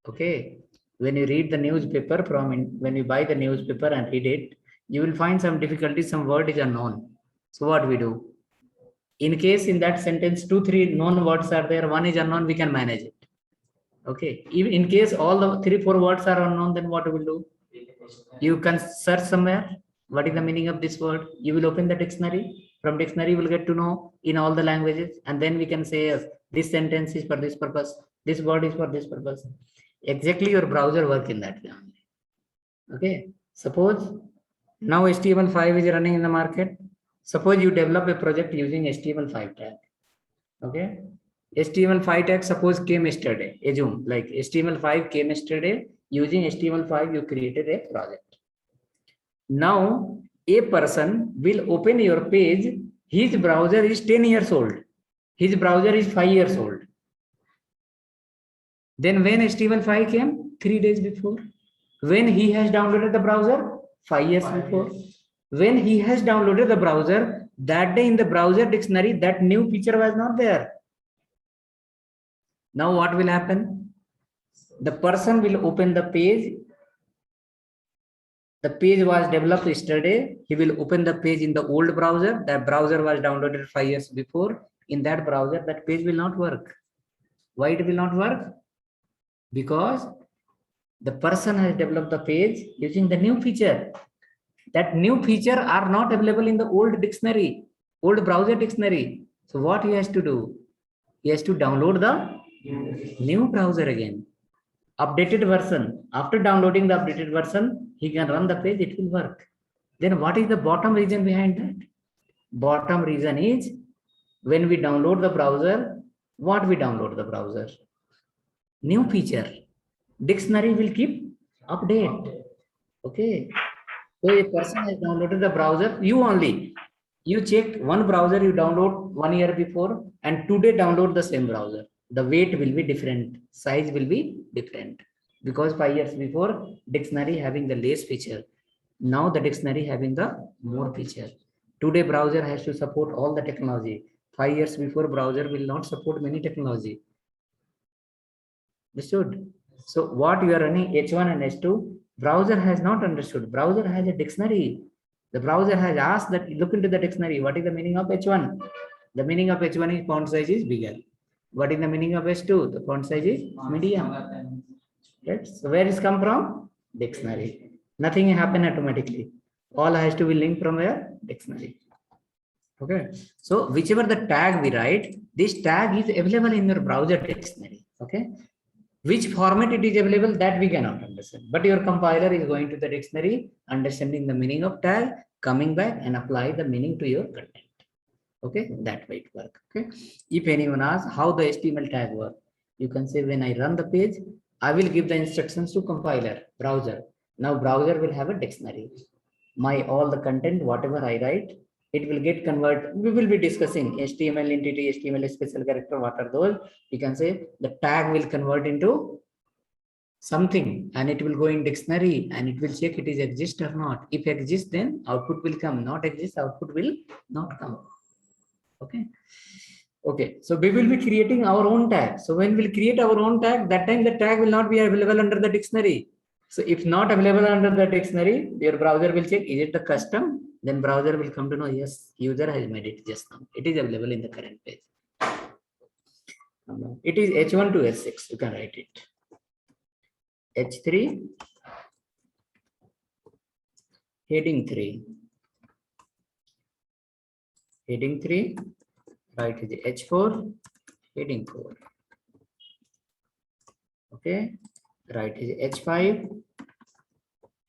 Okay, when you read the newspaper when you buy the newspaper and read it, you will find some difficulties, some word is unknown. So what we do? In case in that sentence 2-3 known words are there, one is unknown, we can manage it. Okay, even in case all the 3-4 words are unknown, then what you will do? You can search somewhere. What is the meaning of this word? You will open the dictionary. From dictionary, you will get to know in all the languages, and then we can say yes, this sentence is for this purpose. This word is for this purpose. Exactly, your browser work in that way. Okay. Suppose now HTML5 is running in the market. Suppose you develop a project using HTML5 tag. Okay. HTML5 tag suppose came yesterday. Assume like HTML5 came yesterday. Using HTML5, you created a project. Now a person will open your page. His browser is 10 years old. His browser is 5 years old. Then when HTML5 came? 3 days before. When he has downloaded the browser? 5 years before. When he has downloaded the browser, that day in the browser dictionary, that new feature was not there. Now what will happen? The person will open the page. The page was developed yesterday. He will open the page in the old browser. That browser was downloaded 5 years before. In that browser, that page will not work. Why it will not work? Because the person has developed the page using the new feature. That new feature are not available in the old dictionary, old browser dictionary. So what he has to do? He has to download the new browser again. Updated version. After downloading the updated version, he can run the page, it will work. Then what is the bottom reason behind that? Bottom reason is when we download the browser, what we download the browser? New feature. Dictionary will keep update. Okay. So a person has downloaded the browser, you only. You check one browser you download 1 year before and today download the same browser. The weight will be different, size will be different, because 5 years before dictionary having the less feature. Now the dictionary having the more feature. Today browser has to support all the technology. 5 years before browser will not support many technology. Understood? So what you are running H1 and H2, browser has not understood. Browser has a dictionary. The browser has asked that look into the dictionary. What is the meaning of H1? The meaning of H1 is font size is bigger. What is the meaning of H2? The font size is medium. Right? So where is come from? Dictionary. Nothing happen automatically. All has to be linked from where? Dictionary. Okay. So whichever the tag we write, this tag is available in your browser dictionary. Okay. Which format it is available, that we cannot understand. But your compiler is going to the dictionary, understanding the meaning of tag, coming back and apply the meaning to your content. Okay, that way it works. Okay. If anyone asks how the HTML tag work, you can say when I run the page, I will give the instructions to compiler, browser. Now browser will have a dictionary. My all the content, whatever I write, it will get converted. We will be discussing HTML entity, HTML special character, what are those? You can say the tag will convert into something and it will go in dictionary and it will check it is exist or not. If exist, then output will come. Not exist, output will not come. Okay. Okay. So we will be creating our own tag. So when we'll create our own tag, that time the tag will not be available under the dictionary. So if not available under the dictionary, your browser will check, is it the custom? Then browser will come to know, yes, user has made it just now. It is available in the current page. It is H1 to H6. You can write it. H3, heading 3. Heading 3, write is H4, heading 4. Okay, write is H5,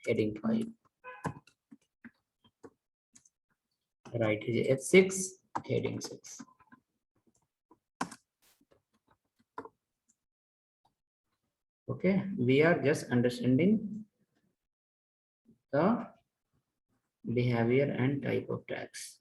heading 5. Write is H6, heading 6. Okay, we are just understanding the behavior and type of tags.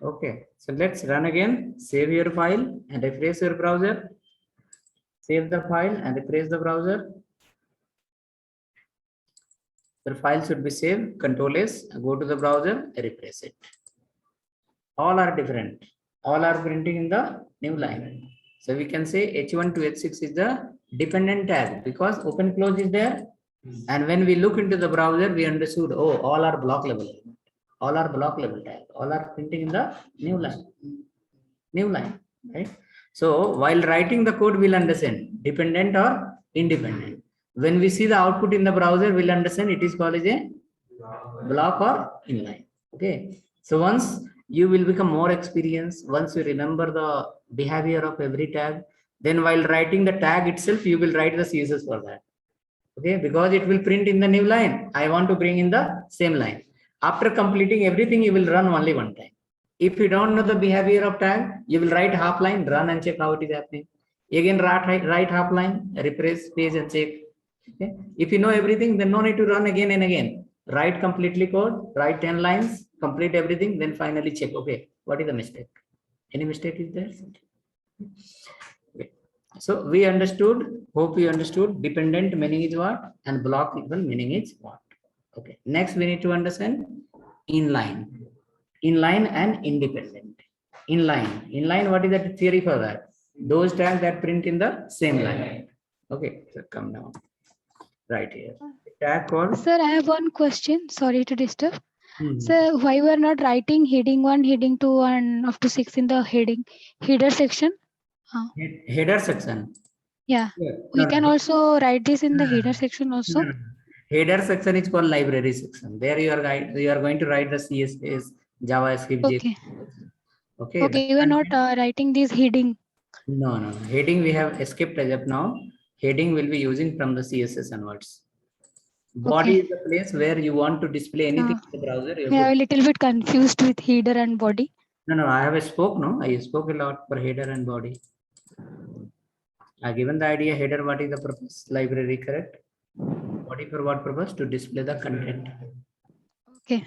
Okay, so let's run again. Save your file and refresh your browser. Save the file and refresh the browser. The file should be saved. Control S, go to the browser, refresh it. All are different. All are printing in the new line. So we can say H1 to H6 is the dependent tag because open close is there. And when we look into the browser, we understood, oh, all are block level. All are block level tag. All are printing in the new line. New line, right? So while writing the code, we'll understand dependent or independent. When we see the output in the browser, we'll understand it is called as a block or inline. Okay. So once you will become more experienced, once you remember the behavior of every tag, then while writing the tag itself, you will write the CSS for that. Okay, because it will print in the new line. I want to bring in the same line. After completing everything, you will run only one time. If you don't know the behavior of tag, you will write half line, run and check how it is happening. Again, write half line, refresh page and check. Okay. If you know everything, then no need to run again and again. Write completely code, write 10 lines, complete everything, then finally check. Okay, what is the mistake? Any mistake is there? Okay. So we understood, hope we understood dependent meaning is what and block equal meaning is what. Okay. Next, we need to understand inline. Inline and independent. Inline, what is the theory for that? Those tags that print in the same line. Okay, so come down. Right here. Tag called. Sir, I have one question. Sorry to disturb. Sir, why we are not writing heading 1, heading 2, and up to 6 in the header section? Header section. Yeah. We can also write this in the header section also. Header section is called library section. There you are going to write the CSS, JavaScript. Okay. Okay. Okay, we are not writing this heading. No. Heading we have skipped as of now. Heading will be using from the CSS onwards. Body Okay. is the place where you want to display anything in the browser. You We are put. a little bit confused with header and body. No. I have spoke. No, I spoke a lot for header and body. I given the idea header. What is the purpose? Library, correct? Body for what purpose? To display the content. Okay.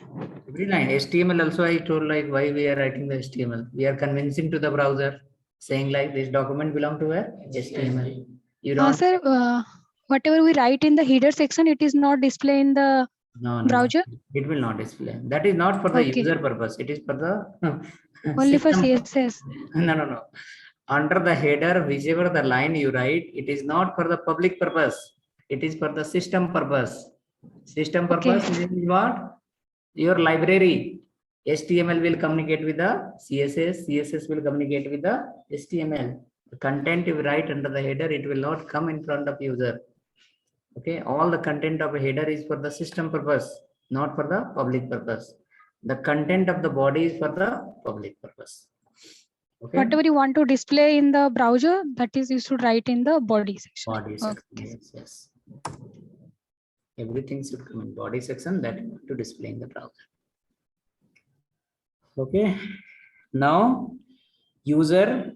Every line HTML also I told like why we are writing the HTML. We are convincing to the browser, saying like this document belong to where HTML. You don't. Sir, whatever we write in the header section, it is not display in the No. browser. It will not display. That is not for the Okay. user purpose. It is for the Only for system. CSS. No. Under the header, whichever the line you write, it is not for the public purpose. It is for the system purpose. System purpose Okay. is what? Your library. HTML will communicate with the CSS. CSS will communicate with the HTML. The content you write under the header, it will not come in front of user. Okay, all the content of a header is for the system purpose, not for the public purpose. The content of the body is for the public purpose. Okay. Whatever you want to display in the browser, that is you should write in the body section. Body section. Yes. Everything should come in body section that you want to display in the browser. Okay. Now user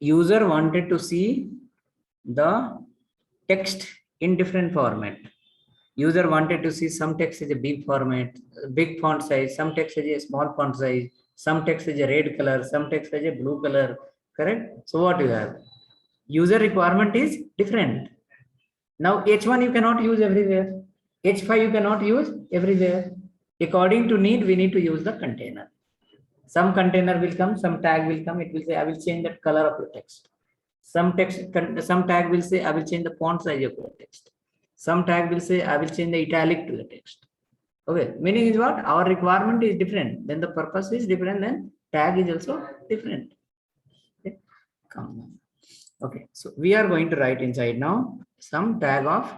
wanted to see the text in different format. User wanted to see some text is a big format, big font size, some text is a small font size, some text is a red color, some text is a blue color, correct? So what you have? User requirement is different. Now H1 you cannot use everywhere. H5 you cannot use everywhere. According to need, we need to use the container. Some container will come, some tag will come, it will say, I will change the color of your text. Some tag will say, I will change the font size of your text. Some tag will say, I will change the italic to the text. Okay, meaning is what? Our requirement is different. Then the purpose is different, then tag is also different. Okay, come on. Okay, so we are going to write inside now some tag of,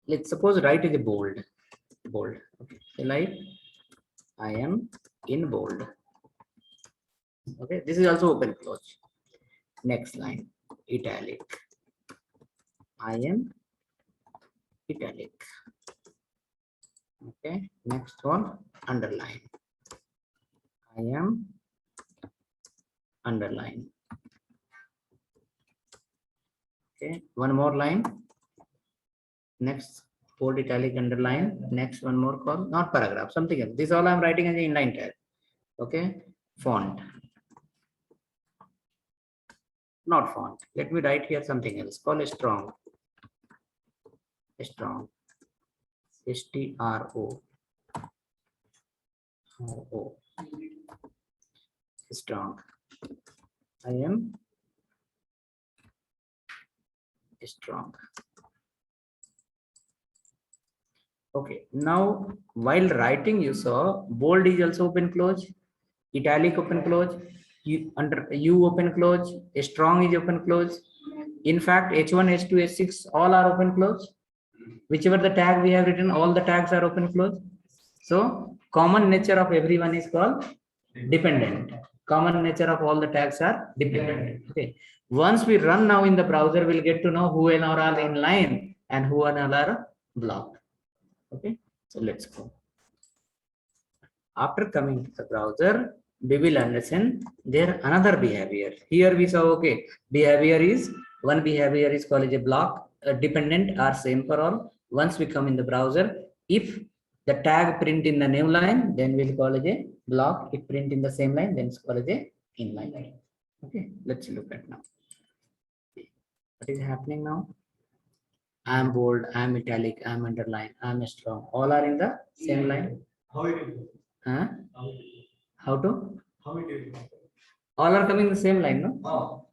let's suppose write is a bold. Okay, like I am in bold. Okay, this is also open close. Next line, italic. I am italic. Okay, next one, underline. I am underline. Okay, one more line. Next, bold, italic, underline. Next, one more call, not paragraph, something else. This all I'm writing as an inline tag. Okay, font. Not font. Let me write here something else. Call a strong. Strong. STRO. Strong. I am strong. Okay. Now, while writing, you saw bold is also open close, italic open close, U open close, strong is open close. In fact, H1, H2, H6 all are open close. Whichever the tag we have written, all the tags are open close. So common nature of everyone is called dependent. Common nature of all the tags are dependent. Okay. Once we run now in the browser, we'll get to know who and all are in line and who and all are blocked. Okay. So let's go. After coming to the browser, we will understand there another behavior. Here we saw, okay, behavior is one behavior is called a block, dependent or same for all. Once we come in the browser, if the tag print in the new line, then we'll call it a block. If print in the same line, then it's called a inline line. Okay, let's look at now. What is happening now? I am bold, I am italic, I am underline, I am strong. All are in the same line. How it is? Huh? How to? How it is? All are coming in the same line, no? Oh,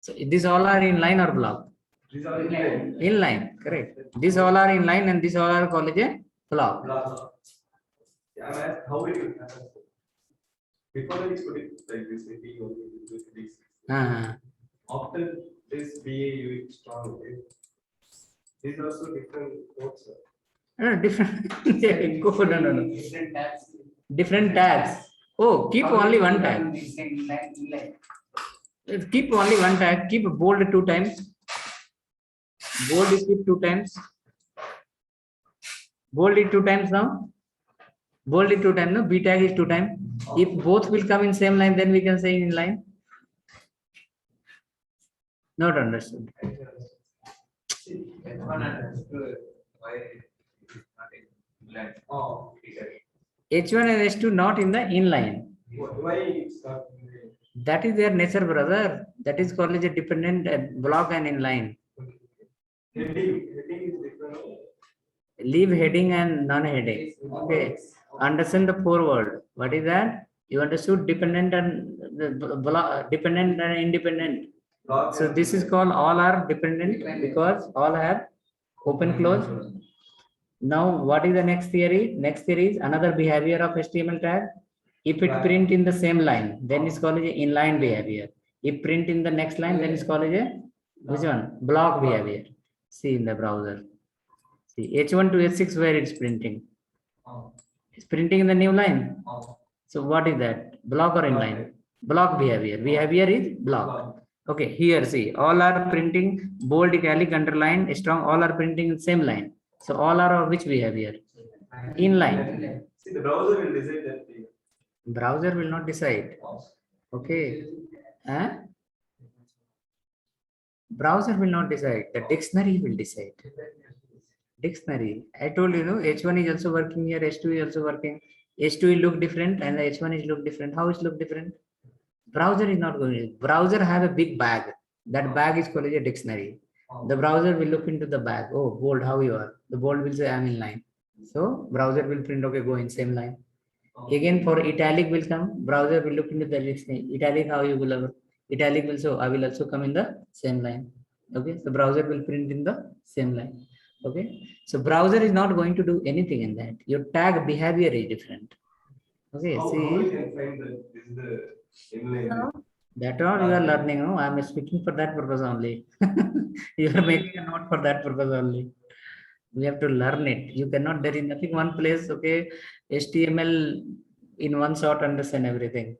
So these all are in line or block? these are in line. In line, correct. These all are in line and these all are called a block. Yeah, man, how it is? Before I put it like this, B only with this. After this BA, you strong. Okay. These are also different codes. Different. No. Different tags. Different tags. Oh, keep only one tag. Keep only one tag. Keep bold 2 times. Bold is keep 2 times. Bold it 2 times now. Bold it 2 times. No, B tag is 2 times. If both will come in same line, then we can say in line. Not understood. H1 and H2 not in the inline. Why it's not? That is their nature, brother. That is called as a dependent block and inline. Heading is different. Leave heading and non-heading. Okay. Understand the forward. What is that? You understood dependent and dependent and independent. So this is called all are dependent because all have open close. Now what is the next theory? Next theory is another behavior of HTML tag. If it print in the same line, then it's called a inline behavior. If print in the next line, then it's called a which one? Block behavior. See in the browser. See H1 to H6 where it's printing. It's printing in the new line. So what is that? Block or inline? Block behavior. Behavior is block. Okay, here see all are printing bold, italic, underline, strong. All are printing in same line. So all are of which behavior? Inline. See, the browser will decide that thing. Browser will not decide. Okay. Browser will not decide. The dictionary will decide. Dictionary. I told you, no, H1 is also working here, H2 is also working. H2 will look different and the H1 is look different. How is look different? Browser is not going to. Browser have a big bag. That bag is called a dictionary. The browser will look into the bag. Oh, bold, how you are? The bold will say I'm in line. So browser will print, okay, go in same line. Again for italic will come, browser will look into the dictionary. Italic, how you will have, italic will show, I will also come in the same line. Okay, so browser will print in the same line. Okay, so browser is not going to do anything in that. Your tag behavior is different. Okay, How see. you can find that this is the inline? That all you are learning. No, I am speaking for that purpose only. You are making a note for that purpose only. We have to learn it. You cannot, there is nothing one place, okay, HTML in one shot understand everything.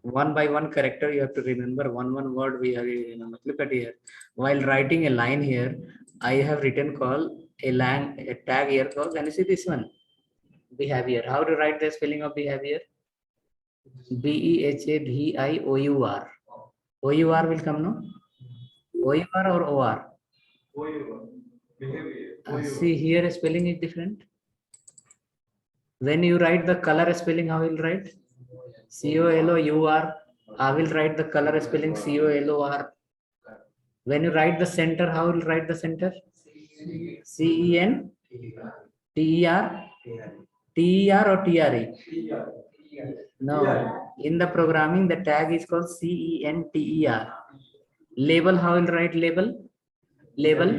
One by one character you have to remember, one word we have, you know, look at here. While writing a line here, I have written call a tag here called, can you see this one? Behavior. How to write the spelling of behavior? BEHAVIOUR. OUR will come, no? OUR or OR? OU, behavior. See here spelling is different. When you write the color spelling, how will write? COLOUR. I will write the color spelling COLOR. When you write the center, how will write the center? CEN TER TER or TRE? No. In the programming, the tag is called CENTER. Label, how will write label? Label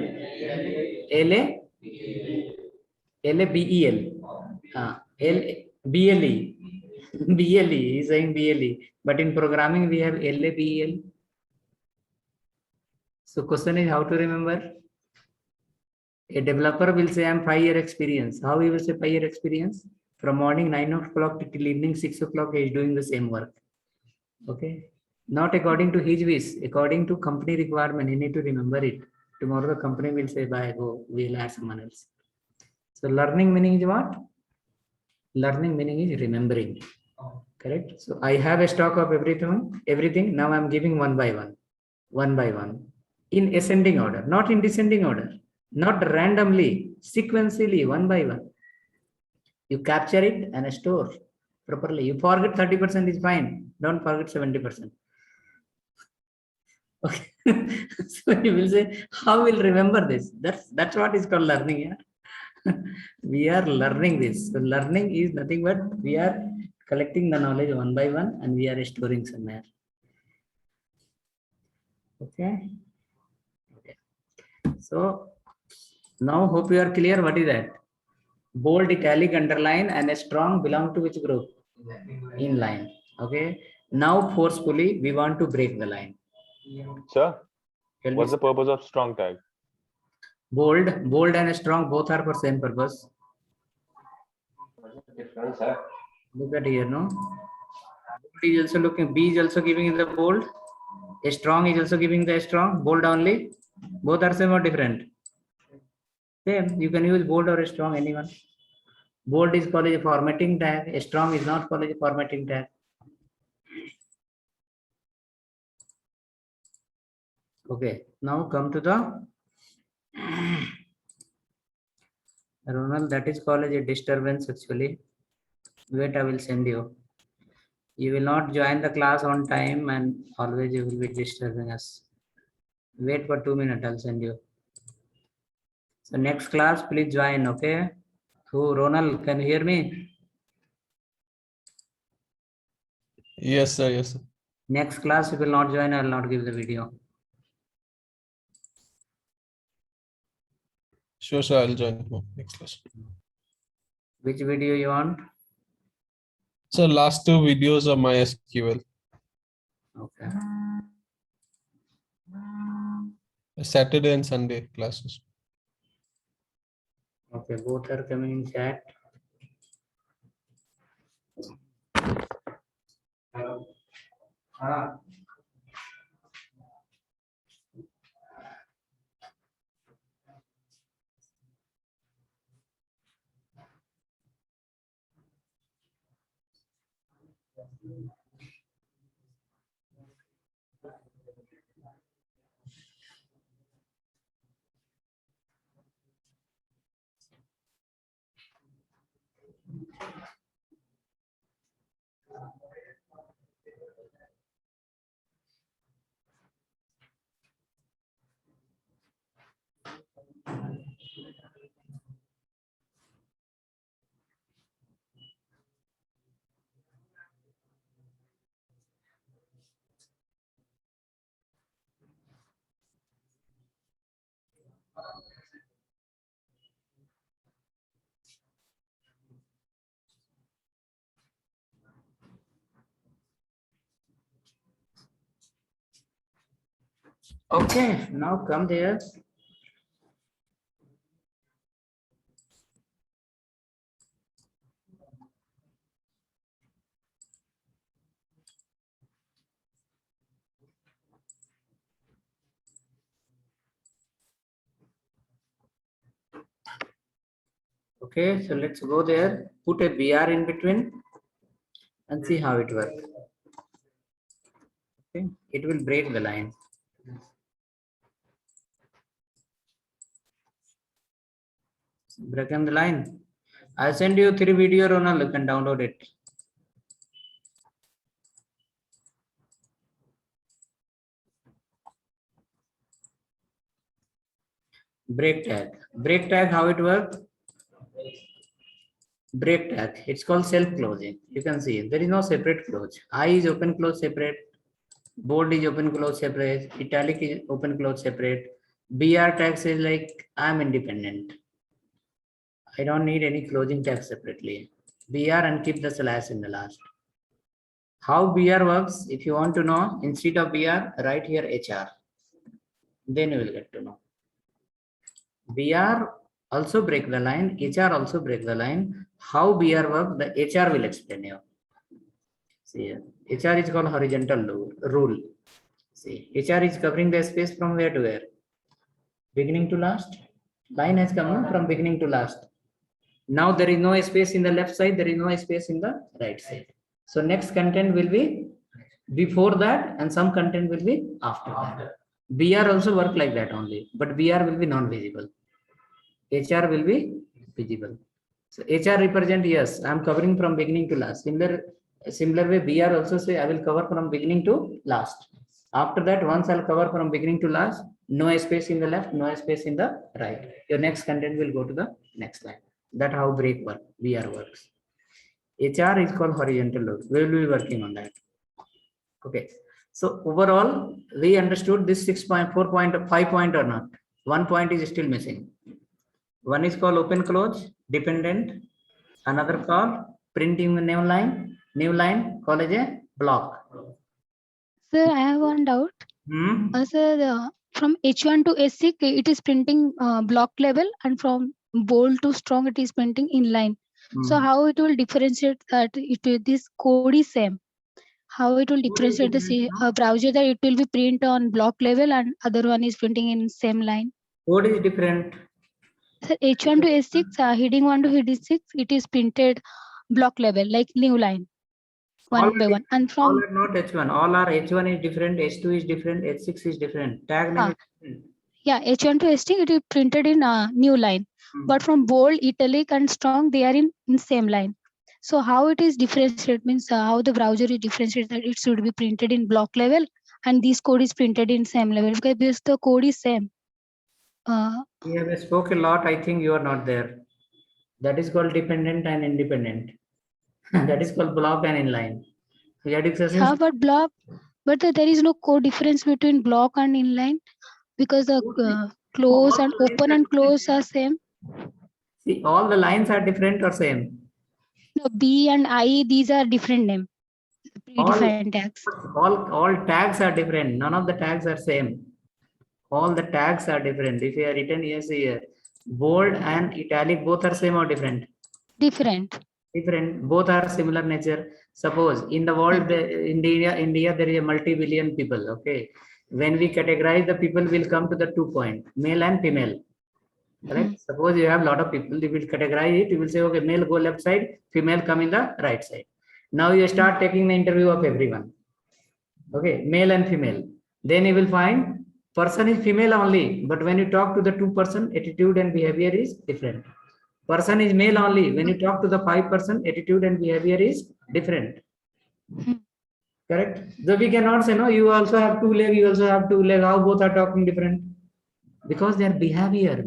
LABEL. BLE. BLE is saying BLE, but in programming we have LABEL. So question is how to remember? A developer will say I'm 5-year experience. How he will say 5-year experience? From morning 9 o'clock till evening 6 o'clock he is doing the same work. Okay. Not according to his wish, according to company requirement. He need to remember it. Tomorrow the company will say bye, go, we'll add someone else. So learning meaning is what? Learning meaning is remembering. Correct. So I have a stock of everything. Now I'm giving one by one, in ascending order, not in descending order, not randomly, sequentially, one by one. You capture it and store properly. You forget 30% is fine. Don't forget 70%. Okay. So you will say, how will remember this? That's what is called learning. Yeah. We are learning this. So learning is nothing but we are collecting the knowledge one by one and we are storing somewhere. Okay. So now hope you are clear. What is that? Bold, italic, underline, and a strong belong to which group? Inline. Okay. Now forcefully we want to break the line. Sir, what's the purpose of strong tag? Bold and strong both are for same purpose. Look at here, no? Bold is also looking, B is also giving the bold. A strong is also giving the strong, bold only. Both are same or different? Same. You can use bold or strong, anyone. Bold is called a formatting tag. A strong is not called a formatting tag. Okay. Now come to the Ronald. That is called as a disturbance actually. Wait, I will send you. You will not join the class on time and always you will be disturbing us. Wait for 2 minutes. I'll send you. So next class, please join. Okay. Who? Ronald, can you hear me? Yes, sir. Yes, sir. Next class, you will not join. I will not give the video. Sure, sir. I'll join next class. Which video you want? So last 2 videos of MySQL, Okay. Saturday and Sunday classes. Okay, both are coming in chat. Okay, now come there. Okay, so let's go there. Put a BR in between and see how it works. Okay, it will break the line. Breaking the line. I'll send you 3 video, Ronald. You can download it. Break tag. Break tag, how it works? Break tag. It's called self-closing. You can see there is no separate close. I is open close separate. Bold is open close separate. Italic is open close separate. BR tag says like I'm independent. I don't need any closing tag separately. BR and keep the slash in the last. How BR works, if you want to know, instead of BR, write here HR. Then you will get to know. BR also break the line, HR also break the line. How BR works, the HR will explain you. See, HR is called horizontal rule. See, HR is covering the space from where to where? Beginning to last. Line has come from beginning to last. Now there is no space in the left side, there is no space in the right side. So next content will be before that and some content will be after that. BR also work like that only, but BR will be non-visible. HR will be visible. So HR represent, yes, I am covering from beginning to last. Similar way, BR also say I will cover from beginning to last. After that, once I'll cover from beginning to last, no space in the left, no space in the right. Your next content will go to the next line. That's how break work, BR works. HR is called horizontal load. We will be working on that. Okay. So overall, we understood this 6.4 point, 5 point or not. 1 point is still missing. One is called open close, dependent. Another called printing the new line called as a block. Sir, I have one doubt. Sir, from H1 to S6, it is printing block level, and from bold to strong, it is printing inline. So how it will differentiate that this code is same? How it will differentiate the browser that it will be print on block level and other one is printing in same line? Code is different. So H1 to H6, heading 1 to heading 6, it is printed block level like new line one by one. And All from are not H1. All are H1 is different, H2 is different, H6 is different. Tag name is different. yeah, H1 to H6 it is printed in a new line. But from bold, italic and strong, they are in same line. So how it is differentiated means how the browser is differentiated that it should be printed in block level and this code is printed in same level because the code is same. We have spoke a lot. I think you are not there. That is called dependent and independent. That is called block and inline. We are discussing. Yeah, but block, but there is no code difference between block and inline because the close and open and close are same. See, all the lines are different or same. No, B and I, these are different name. Predefined tags. All tags are different. None of the tags are same. All the tags are different. If you are written here, bold and italic both are same or different? Different. Different. Both are similar nature. Suppose in the world, in India, there is a multi-billion people. Okay. When we categorize the people, will come to the 2 point, male and female. Correct. Suppose you have a lot of people, you will categorize it. You will say, okay, male go left side, female come in the right side. Now you start taking the interview of everyone. Okay, male and female. Then you will find person is female only, but when you talk to the 2 person, attitude and behavior is different. Person is male only. When you talk to the 5 person, attitude and behavior is different. Correct. So we cannot say no. You also have 2 legs. You also have 2 legs. How both are talking different? Because their behavior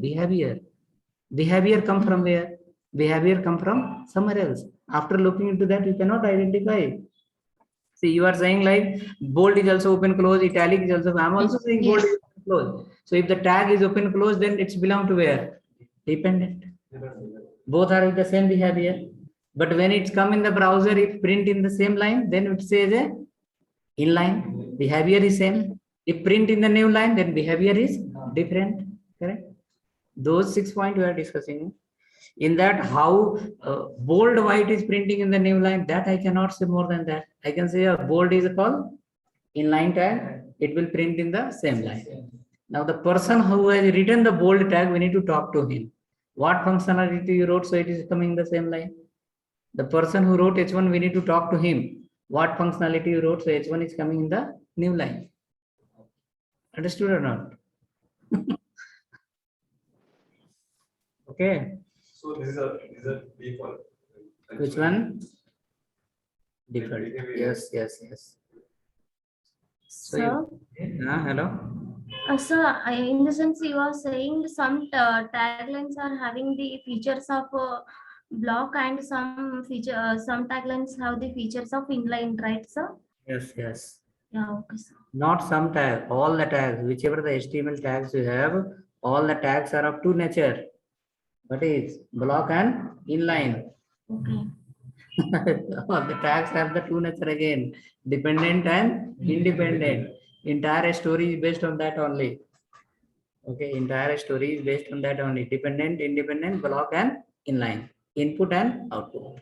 come from where? Behavior come from somewhere else. After looking into that, you cannot identify. See, you are saying like bold is also open close, italic is also. I'm also saying bold is open close. So if the tag is open close, then it's belong to where? Dependent. Both are with the same behavior. But when it's come in the browser, if print in the same line, then it says a inline. Behavior is same. If print in the new line, then behavior is different. Correct. Those 6 points we are discussing. In that, how bold white is printing in the new line, that I cannot say more than that. I can say a bold is called inline tag. It will print in the same line. Now the person who has written the bold tag, we need to talk to him. What functionality you wrote, so it is coming in the same line. The person who wrote H1, we need to talk to him. What functionality you wrote, so H1 is coming in the new line. Understood or not? Okay. So this is a default. Which one? Default. Yes. Sir, Hello. sir, in the sense you are saying some taglines are having the features of block and some taglines have the features of inline, right, sir? Yes. Yeah, okay, sir. Not some tag, all the tags, whichever the HTML tags you have, all the tags are of 2 nature. What is block and inline? Okay. All the tags have the 2 nature again, dependent and independent. Entire story is based on that only. Okay, entire story is based on that only. Dependent, independent, block and inline. Input and output.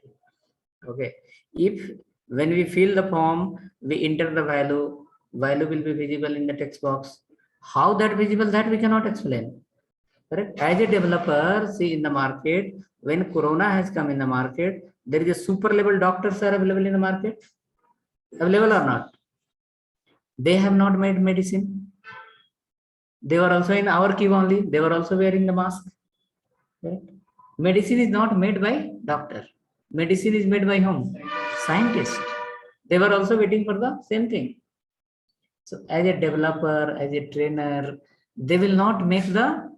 Okay. If when we fill the form, we enter the value will be visible in the text box. How that visible, that we cannot explain. Correct. As a developer, see in the market, when Corona has come in the market, there is a super level doctors are available in the market. Available or not? They have not made medicine. They were also in our queue only. They were also wearing the mask. Correct. Medicine is not made by doctor. Medicine is made by whom? Scientist. They were also waiting for the same thing. So as a developer, as a trainer, they will not make the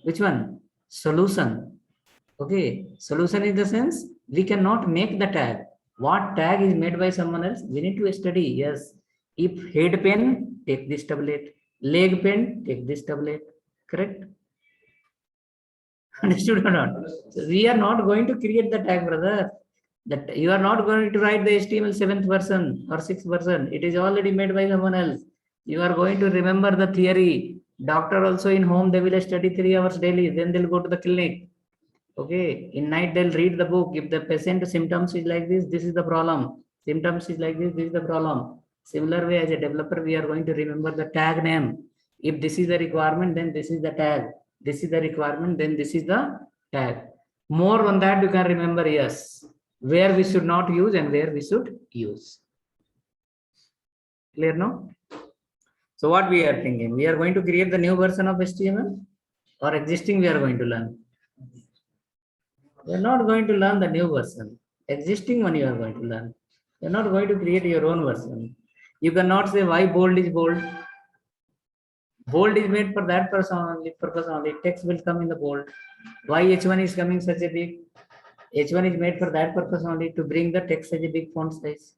which one? Solution. Okay. Solution is the sense we cannot make the tag. What tag is made by someone else? We need to study. Yes. If head pain, take this tablet. Leg pain, take this tablet. Correct? Understood or not? So we are not going to create the tag, brother. That you are not going to write the HTML 7th version or 6th version. It is already made by someone else. You are going to remember the theory. Doctor also in home, they will study 3 hours daily. Then they'll go to the clinic. Okay, in night they'll read the book. If the patient symptoms is like this is the problem. Symptoms is like this is the problem. Similar way, as a developer, we are going to remember the tag name. If this is the requirement, then this is the tag. This is the requirement, then this is the tag. More on that you can remember, yes, where we should not use and where we should use. Clear now? So what we are thinking, we are going to create the new version of HTML or existing we are going to learn. We are not going to learn the new version. Existing one you are going to learn. You are not going to create your own version. You cannot say why bold is bold. Bold is made for that purpose only. Text will come in the bold. Why H1 is coming such a big? H1 is made for that purpose only, to bring the text as a big font size.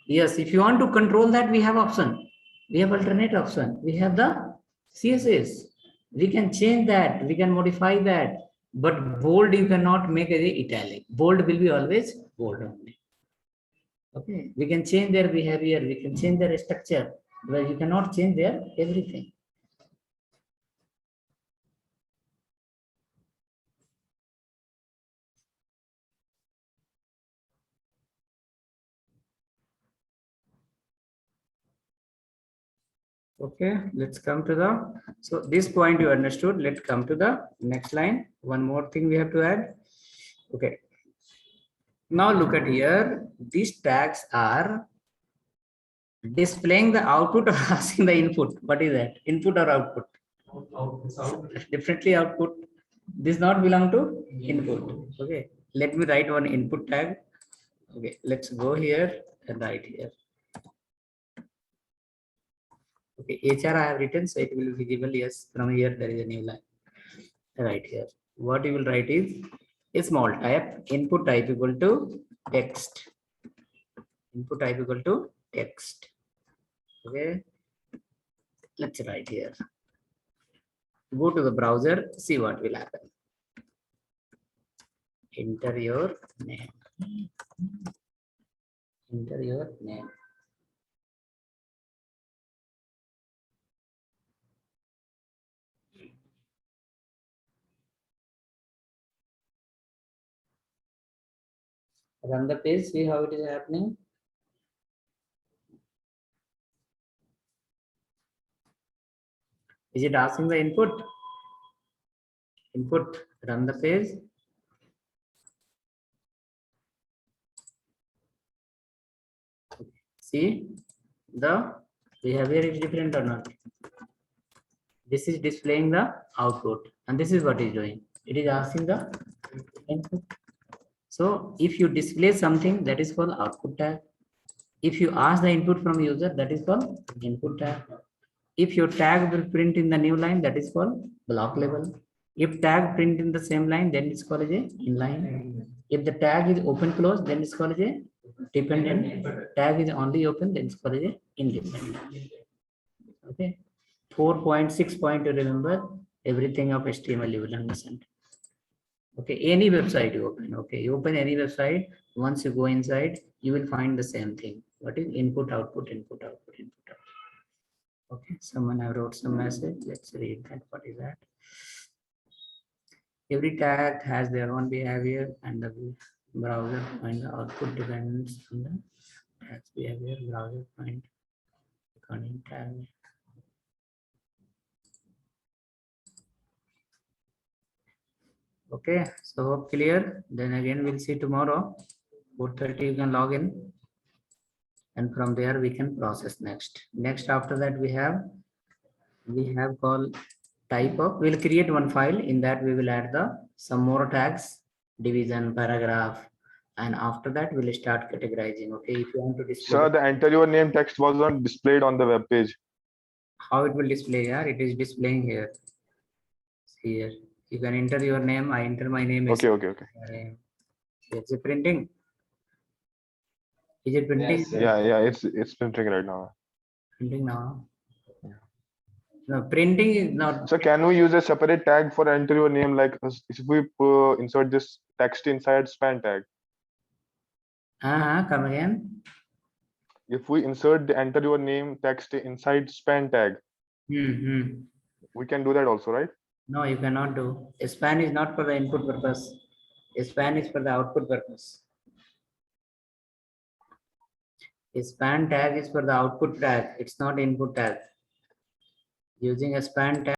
Yes, if you want to control that, we have option. We have alternate option. We have the CSS. We can change that. We can modify that. But bold you cannot make as a italic. Bold will be always bold only. Okay, we can change their behavior. We can change their structure, but you cannot change their everything. Okay, let's come to the, so this point you understood. Let's come to the next line. One more thing we have to add. Okay. Now look at here. These tags are displaying the output or asking the input. What is that? Input or output? Definitely output. This not belong to input. Okay. Let me write one input tag. Okay. Let's go here and write here. Okay, HR I have written, so it will be visible. Yes, from here there is a new line. Right here. What you will write is a small type, input type equal to text. Input type equal to text. Okay. Let's write here. Go to the browser, see what will happen. Enter your name. Enter your name. Run the page, see how it is happening. Is it asking the input? Input, run the page. See, the behavior is different or not? This is displaying the output, and this is what is doing. It is asking the input. So if you display something, that is called output tag. If you ask the input from user, that is called input tag. If your tag will print in the new line, that is called block label. If tag print in the same line, then it's called as a inline. If the tag is open close, then it's called as a dependent. Tag is only open, then it's called as a independent. Okay. 4.6 point to remember everything of HTML you will understand. Okay, any website you open. Okay, you open any website. Once you go inside, you will find the same thing. What is input, output, input, output, input, output. Okay, someone have wrote some message. Let's read that. What is that? Every tag has their own behavior, and the browser find the output depends on the tag's behavior. Browser find according tag. Okay, so hope clear. Then again we'll see tomorrow. 4:30 you can log in, and from there we can process next. Next after that we have called type of. We'll create one file. In that we will add the some more tags, division, paragraph, and after that we'll start categorizing. Okay, if you want to display. Sir, the enter your name text was not displayed on the web page. How it will display here? It is displaying here. See here. You can enter your name. I enter my name. Okay. Is it printing? Is it printing? Yes, Yeah, it's printing right now. Printing now. No, printing is not. So can we use a separate tag for enter your name, like if we insert this text inside span tag? Come again. If we insert the enter your name text inside span tag, we can do that also, right? No, you cannot do. A span is not for the input purpose. A span is for the output purpose. A span tag is for the output tag. It's not input tag. Using a span tag.